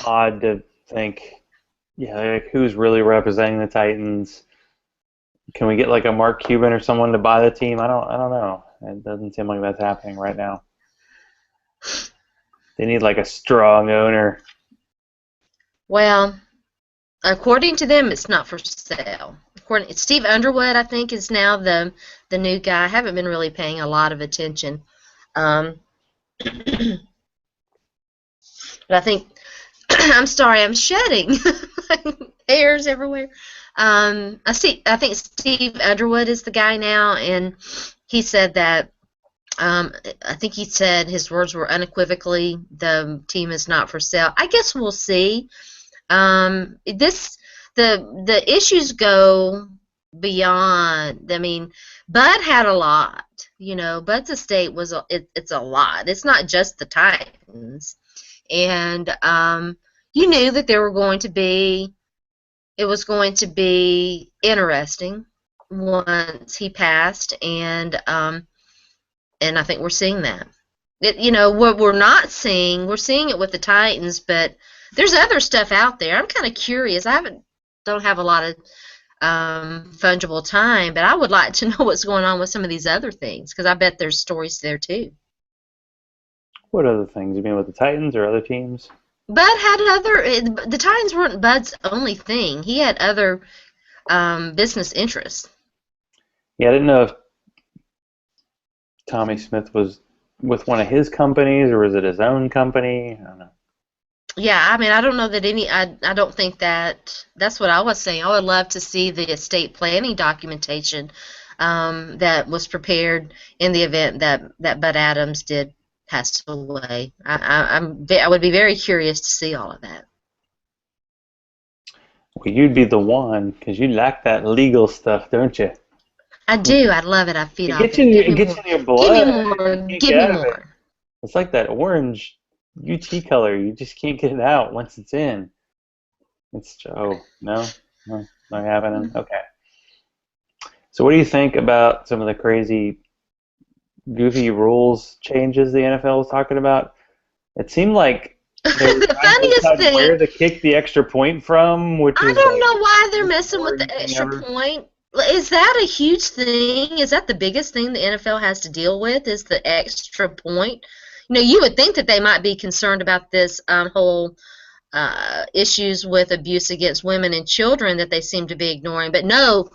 B: odd to think, yeah, like, who's really representing the Titans? Can we get like a Mark Cuban or someone to buy the team? I don't know. It doesn't seem like that's happening right now. They need like a strong owner.
A: Well, according to them, it's not for sale. According Steve Underwood, I think, is now the new guy. I haven't been really paying a lot of attention, um, but I think I'm sorry, I'm shedding hairs everywhere. I think Steve Underwood is the guy now, and he said that. I think he said his words were unequivocally, the team is not for sale. I guess we'll see. This the issues go beyond. I mean, Bud had a lot. Bud's estate it's a lot. It's not just the Titans, and you knew that there were going to be. It was going to be interesting once he passed, and I think we're seeing that. What we're not seeing, we're seeing it with the Titans, but there's other stuff out there. I'm kind of curious. Don't have a lot of fungible time, but I would like to know what's going on with some of these other things because I bet there's stories there too.
B: What other things? You mean with the Titans or other teams?
A: Bud had the Titans weren't Bud's only thing. He had other business interests.
B: Yeah, I didn't know if Tommy Smith was with one of his companies or was it his own company? I don't know.
A: Yeah, I mean, I don't know that I don't think that's what I was saying. I would love to see the estate planning documentation that was prepared in the event that Bud Adams did pass away. I would be very curious to see all of that.
B: Well, you'd be the one because you like that legal stuff, don't you?
A: I do. I love it. I feed
B: It
A: off
B: gets
A: it.
B: in your,
A: Give
B: it
A: me
B: gets
A: more.
B: in your
A: Give me
B: blood. You
A: more.
B: can't
A: Give
B: get
A: me
B: out of it.
A: more.
B: It's like that orange UT color. You just can't get it out once it's in. It's no, no, not happening. Okay. So what do you think about some of the crazy, goofy rules changes the NFL was talking about? It seemed like they were
A: The
B: trying to
A: funniest
B: decide
A: thing,
B: where to kick the extra point from, which
A: I
B: is
A: don't
B: like
A: know why
B: the
A: they're
B: most
A: messing with
B: boring
A: the
B: thing
A: extra
B: ever.
A: point. Is that a huge thing? Is that the biggest thing the NFL has to deal with? Is the extra point? You would think that they might be concerned about this whole issues with abuse against women and children that they seem to be ignoring. But no,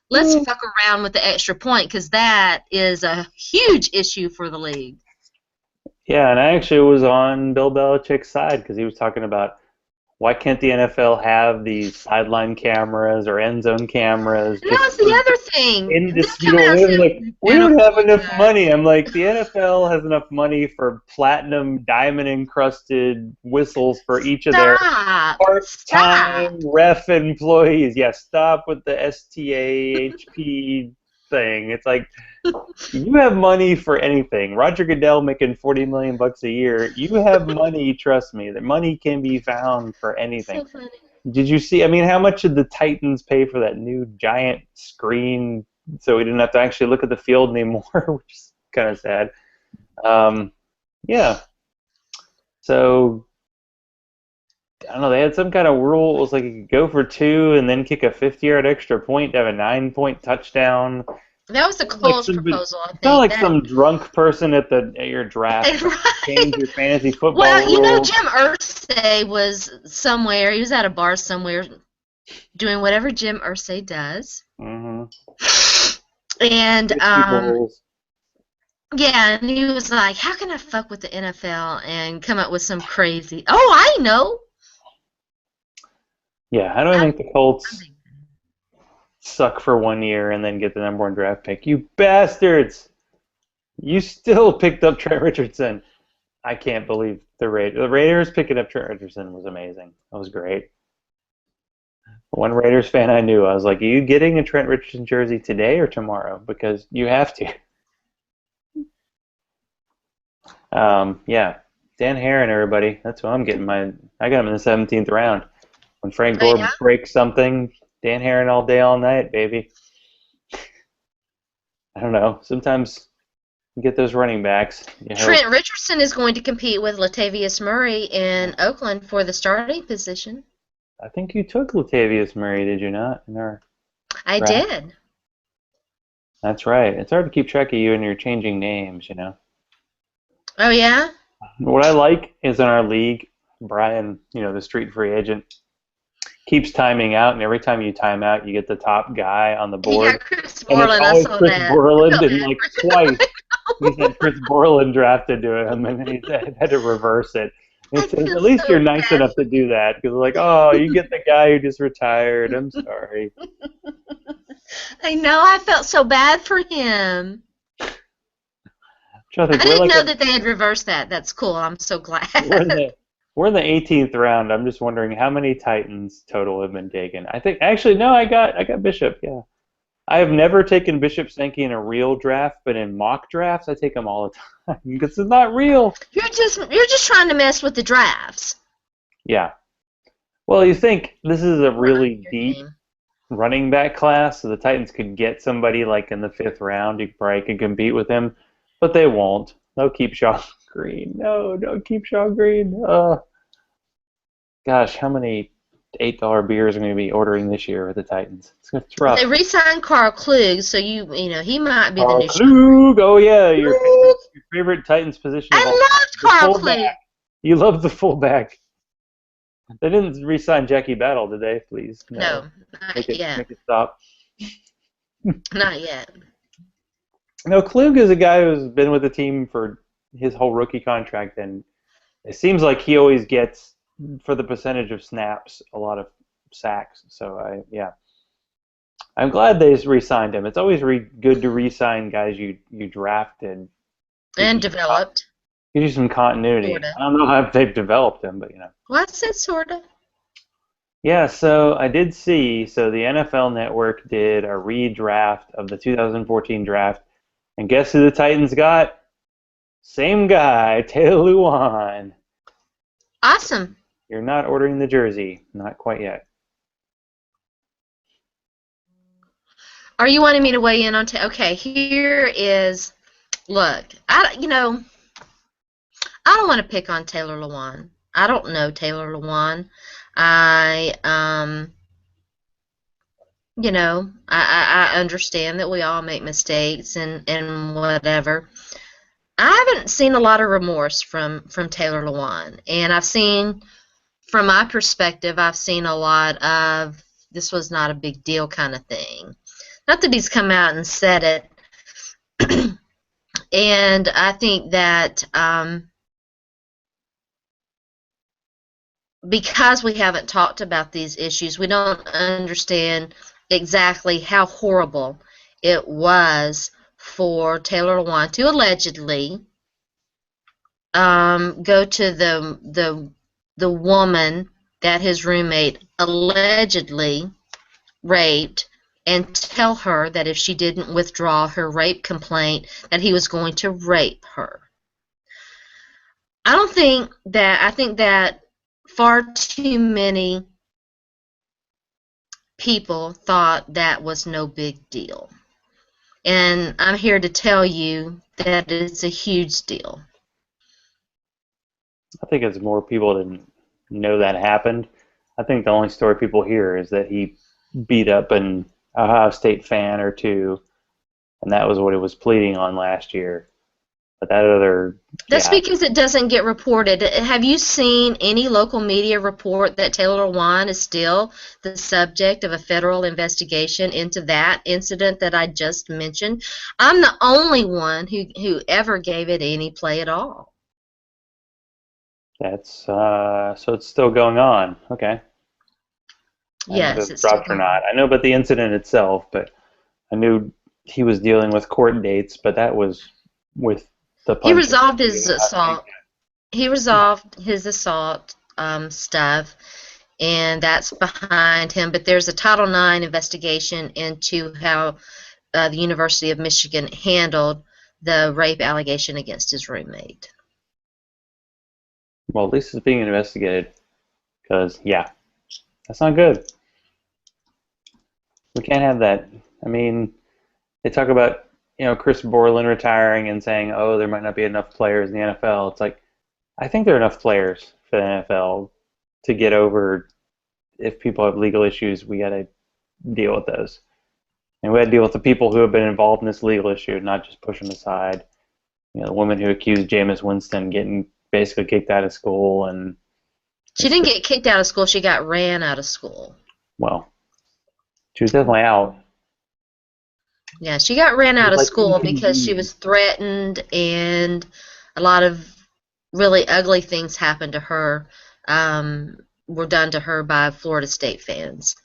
A: let's fuck around with the extra point because that is a huge issue for the league.
B: Yeah, and I actually was on Bill Belichick's side because he was talking about why can't the NFL have these sideline cameras or end zone cameras
A: And that
B: just
A: was the
B: for
A: other thing. They'll come
B: indisputable.
A: out and
B: It was
A: say,
B: like
A: we
B: we
A: can't
B: don't have
A: afford
B: enough
A: that.
B: money. I'm like the NFL has enough money for platinum, diamond encrusted whistles for each of their
A: Stop. Stop.
B: part-time ref employees. Yeah, stop with the STAHP thing. It's like you have money for anything. Roger Goodell making 40 million bucks a year. You have money, trust me. That money can be found for anything.
A: So funny.
B: Did you see? I mean, how much did the Titans pay for that new giant screen so we didn't have to actually look at the field anymore, which is kind of sad. Um, yeah. So I don't know. They had some kind of rule. It was like you could go for two and then kick a 50-yard extra point to have a 9-point touchdown.
A: That was the
B: Like
A: Coles
B: some,
A: proposal, I
B: it's not
A: think.
B: like
A: That
B: some drunk person at your draft trying to change
A: right.
B: your fantasy football
A: Well,
B: rules.
A: Jim Irsay was somewhere. He was at a bar somewhere doing whatever Jim Irsay does.
B: Mm-hmm.
A: And
B: Rich people rules.
A: yeah, and he was like, "How can I fuck with the NFL and come up with some crazy?" Oh, I know.
B: Yeah, how do I
A: I,
B: make the Colts suck for 1 year and then get the number one draft pick? You bastards! You still picked up Trent Richardson. I can't believe the Raiders picking up Trent Richardson was amazing. That was great. One Raiders fan I knew, I was like, "Are you getting a Trent Richardson jersey today or tomorrow? Because you have to." Yeah, Dan Herron, everybody. That's who I'm getting. I got him in the 17th round. When Frank
A: oh
B: Gore
A: yeah.
B: breaks something, Dan Herron all day, all night, baby. I don't know. Sometimes you get those running backs. You hope.
A: Trent Richardson is going to compete with Latavius Murray in Oakland for the starting position.
B: I think you took Latavius Murray, did you not, in our
A: I
B: draft?
A: did.
B: That's right. It's hard to keep track of you and your changing names.
A: Oh yeah.
B: What I like is in our league, Brian, the street free agent, keeps timing out, and every time you time out, you get the top guy on the
A: He
B: board,
A: got Chris
B: and it's
A: Borland. I
B: always
A: saw
B: Chris
A: that. I
B: Borland,
A: felt
B: and
A: bad
B: like
A: for
B: twice
A: him.
B: he's had Chris Borland drafted to him, and he had to reverse it. And
A: I
B: it says,
A: feel
B: at least you're
A: so
B: nice
A: bad
B: enough
A: for
B: to do that, because like, oh, you get the guy who just retired. I'm sorry.
A: I know. I felt so bad for him.
B: I think
A: I didn't know that they had reversed that. That's cool. I'm so
B: we're in
A: glad.
B: the we're in the 18th round. I'm just wondering how many Titans total have been taken. I think actually no, I got Bishop. Yeah, I have never taken Bishop Sankey in a real draft, but in mock drafts, I take him all the time because it's not real.
A: You're just trying to mess with the drafts.
B: Yeah. Well, you think this is a
A: Well, I
B: really
A: hear
B: deep
A: you.
B: running back class, so the Titans could get somebody like in the fifth round. You probably could compete with him, but they won't. They'll keep Shaw Green. No, don't keep Shaw Green. Gosh, how many $8 beers are going to be ordering this year with the Titans? It's
A: Well, they
B: rough.
A: re-signed Carl Klug, so he might be the
B: Carl
A: new Sean
B: Klug. Oh yeah,
A: Klug.
B: your favorite Titans position of all
A: I loved
B: time, the
A: Carl Klug.
B: fullback. You love the fullback. They didn't re-sign Jackie Battle, did they? Please, no.
A: No, not
B: Make it
A: yet.
B: make it stop.
A: Not yet.
B: No, Klug is a guy who's been with the team for his whole rookie contract, and it seems like he always gets for the percentage of snaps, a lot of sacks. So yeah, I'm glad they re-signed him. It's always good to re-sign guys you drafted. Gives
A: And
B: you
A: developed,
B: gives you some continuity.
A: sorta.
B: I don't know how they've developed him, but
A: Well, I said sorta.
B: Yeah, so I did see. So the NFL Network did a redraft of the 2014 draft, and guess who the Titans got? Same guy, Taylor Lewan.
A: Awesome.
B: You're not ordering the jersey, not quite yet.
A: Are you wanting me to weigh in on? Okay, here is. Look, I don't want to pick on Taylor Lewan. I don't know Taylor Lewan. I I understand that we all make mistakes and whatever. I haven't seen a lot of remorse from Taylor Lewan, and I've seen, from my perspective, I've seen a lot of this was not a big deal kind of thing. Not that he's come out and said it, and I think that because we haven't talked about these issues, we don't understand exactly how horrible it was for Taylor Lewan to allegedly go to the woman that his roommate allegedly raped and tell her that if she didn't withdraw her rape complaint, that he was going to rape her. I think that far too many people thought that was no big deal. And I'm here to tell you that it's a huge deal.
B: I think it's more people didn't know that happened. I think the only story people hear is that he beat up an Ohio State fan or two, and that was what he was pleading on last year. But that other,
A: That's
B: yeah,
A: because it doesn't get reported. Have you seen any local media report that Taylor Lewan is still the subject of a federal investigation into that incident that I just mentioned? I'm the only one who ever gave it any play at all.
B: that's so it's still going on. Okay. I don't know if it
A: Yes,
B: was
A: it's still
B: dropped or
A: going on.
B: not. I know about the incident itself, but I knew he was dealing with court dates, but that was with the
A: He
B: punching.
A: resolved his assault. He resolved his assault stuff, and that's behind him. But there's a Title IX investigation into how the University of Michigan handled the rape allegation against his roommate.
B: Well, at least it's being investigated, because yeah, that's not good. We can't have that. I mean, they talk about Chris Borland retiring and saying, oh, there might not be enough players in the NFL. It's like I think there are enough players for the NFL to get over. If people have legal issues, we got to deal with those, and we got to deal with the people who have been involved in this legal issue, not just push them aside. The woman who accused Jameis Winston getting basically kicked out of school, and
A: She didn't get kicked out of school. She got ran out of school.
B: well, she was definitely out.
A: Yeah, she got ran
B: It
A: out
B: was
A: of
B: like
A: school because she
B: inconvenient.
A: was threatened, and a lot of really ugly things happened to her, were done to her by Florida State fans.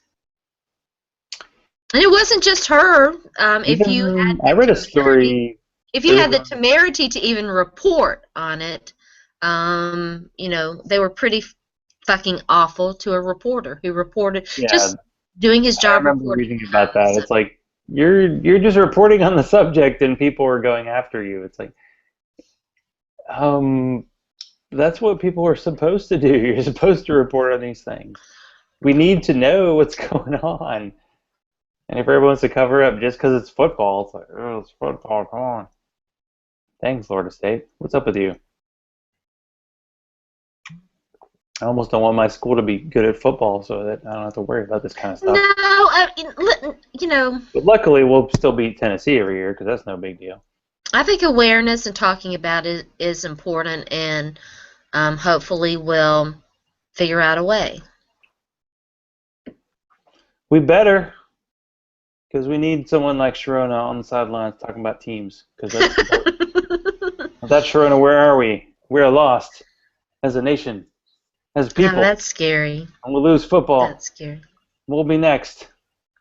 A: And it wasn't just her. If you had
B: I
A: the
B: read a
A: temerity,
B: story.
A: if
B: There
A: you
B: was
A: had the
B: a
A: temerity to even report on it, they were pretty fucking awful to a reporter who reported,
B: yeah.
A: just doing his
B: I
A: job
B: remember
A: reporting
B: reading about that.
A: journalism.
B: It's like you're just reporting on the subject, and people are going after you. It's like um, that's what people are supposed to do. You're supposed to report on these things. We need to know what's going on. And if everyone wants to cover up just because it's football, it's like, oh, it's football. Come on. Thanks, Florida State. What's up with you? I almost don't want my school to be good at football so that I don't have to worry about this kind of
A: No,
B: stuff. But luckily, we'll still beat Tennessee every year because that's no big deal.
A: I think awareness and talking about it is important, and hopefully we'll figure out a way.
B: We better, because we need someone like Sharona on the sidelines talking about teams because that's important. Without Sharona, where are we? We're lost as a nation, as
A: Now
B: people.
A: that's scary.
B: And we'll lose football.
A: That's scary.
B: We'll be next.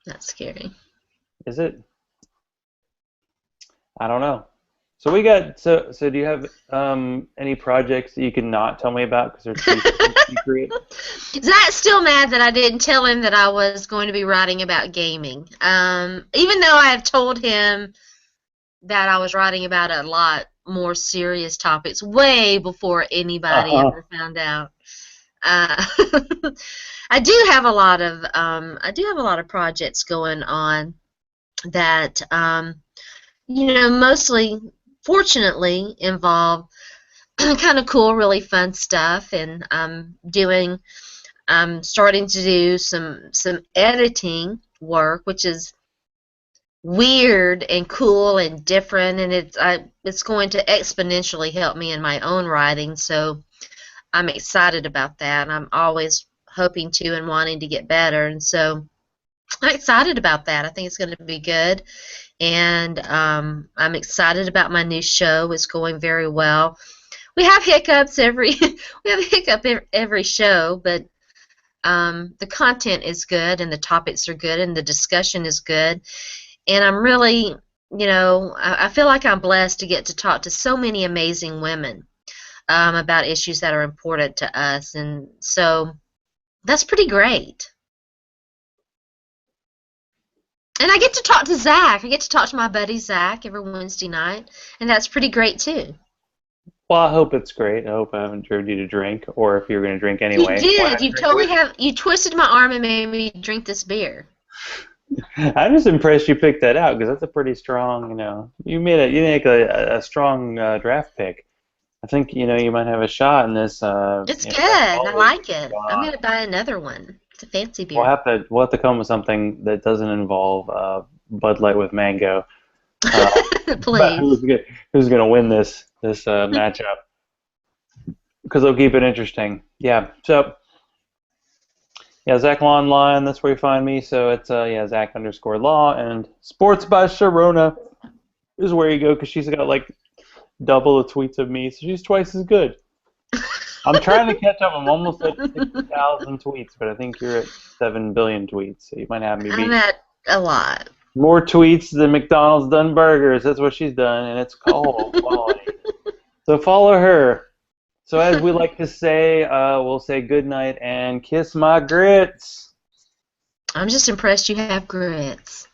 A: That's scary.
B: Is it? I don't know. So we got so do you have any projects that you can not tell me about because they're too secret?
A: Zach's still mad that I didn't tell him that I was going to be writing about gaming. Even though I have told him that I was writing about a lot more serious topics way before anybody
B: Uh-huh.
A: ever found out. Uh, I do have a lot of projects going on that mostly, fortunately, involve kind of cool, really fun stuff, and I'm starting to do some editing work, which is weird and cool and different, and it's going to exponentially help me in my own writing. So I'm excited about that. I'm always hoping to and wanting to get better, and so I'm excited about that. I think it's going to be good, and I'm excited about my new show. It's going very well. We have hiccups every show, but the content is good, and the topics are good, and the discussion is good. And I'm really, I feel like I'm blessed to get to talk to so many amazing women about issues that are important to us. And so that's pretty great. And I get to talk to Zach. I get to talk to my buddy Zach every Wednesday night, and that's pretty great too.
B: Well, I hope it's great. I hope I haven't driven you to drink, or if you're going to drink
A: You
B: anyway, why
A: did.
B: not
A: You
B: drink with
A: totally have. You twisted my arm and made me drink this beer.
B: you? I'm just impressed you picked that out because that's a pretty strong, you make a strong draft pick. I think, you might have a shot in this,
A: It's good.
B: fall
A: I
B: league
A: like it.
B: going
A: I'm
B: on.
A: gonna buy another one. It's a fancy
B: We'll
A: beer.
B: have to we'll have to come with something that doesn't involve Bud Light with mango. Uh, but
A: Please.
B: who's gonna win this matchup? Because they'll keep it interesting. Yeah. So yeah, Zach Law Online. That's where you find me. So it's Zach_Law and Sports by Sharona is where you go because she's got like double the tweets of me, so she's twice as good. I'm trying to catch up. I'm almost at 60,000 tweets, but I think you're at 7 billion tweets, so you might have me
A: I'm
B: beat.
A: at a lot.
B: More tweets than McDonald's done burgers. That's what she's done, and it's called quality. So follow her. So as we like to say, we'll say good night and kiss my grits.
A: I'm just impressed you have grits.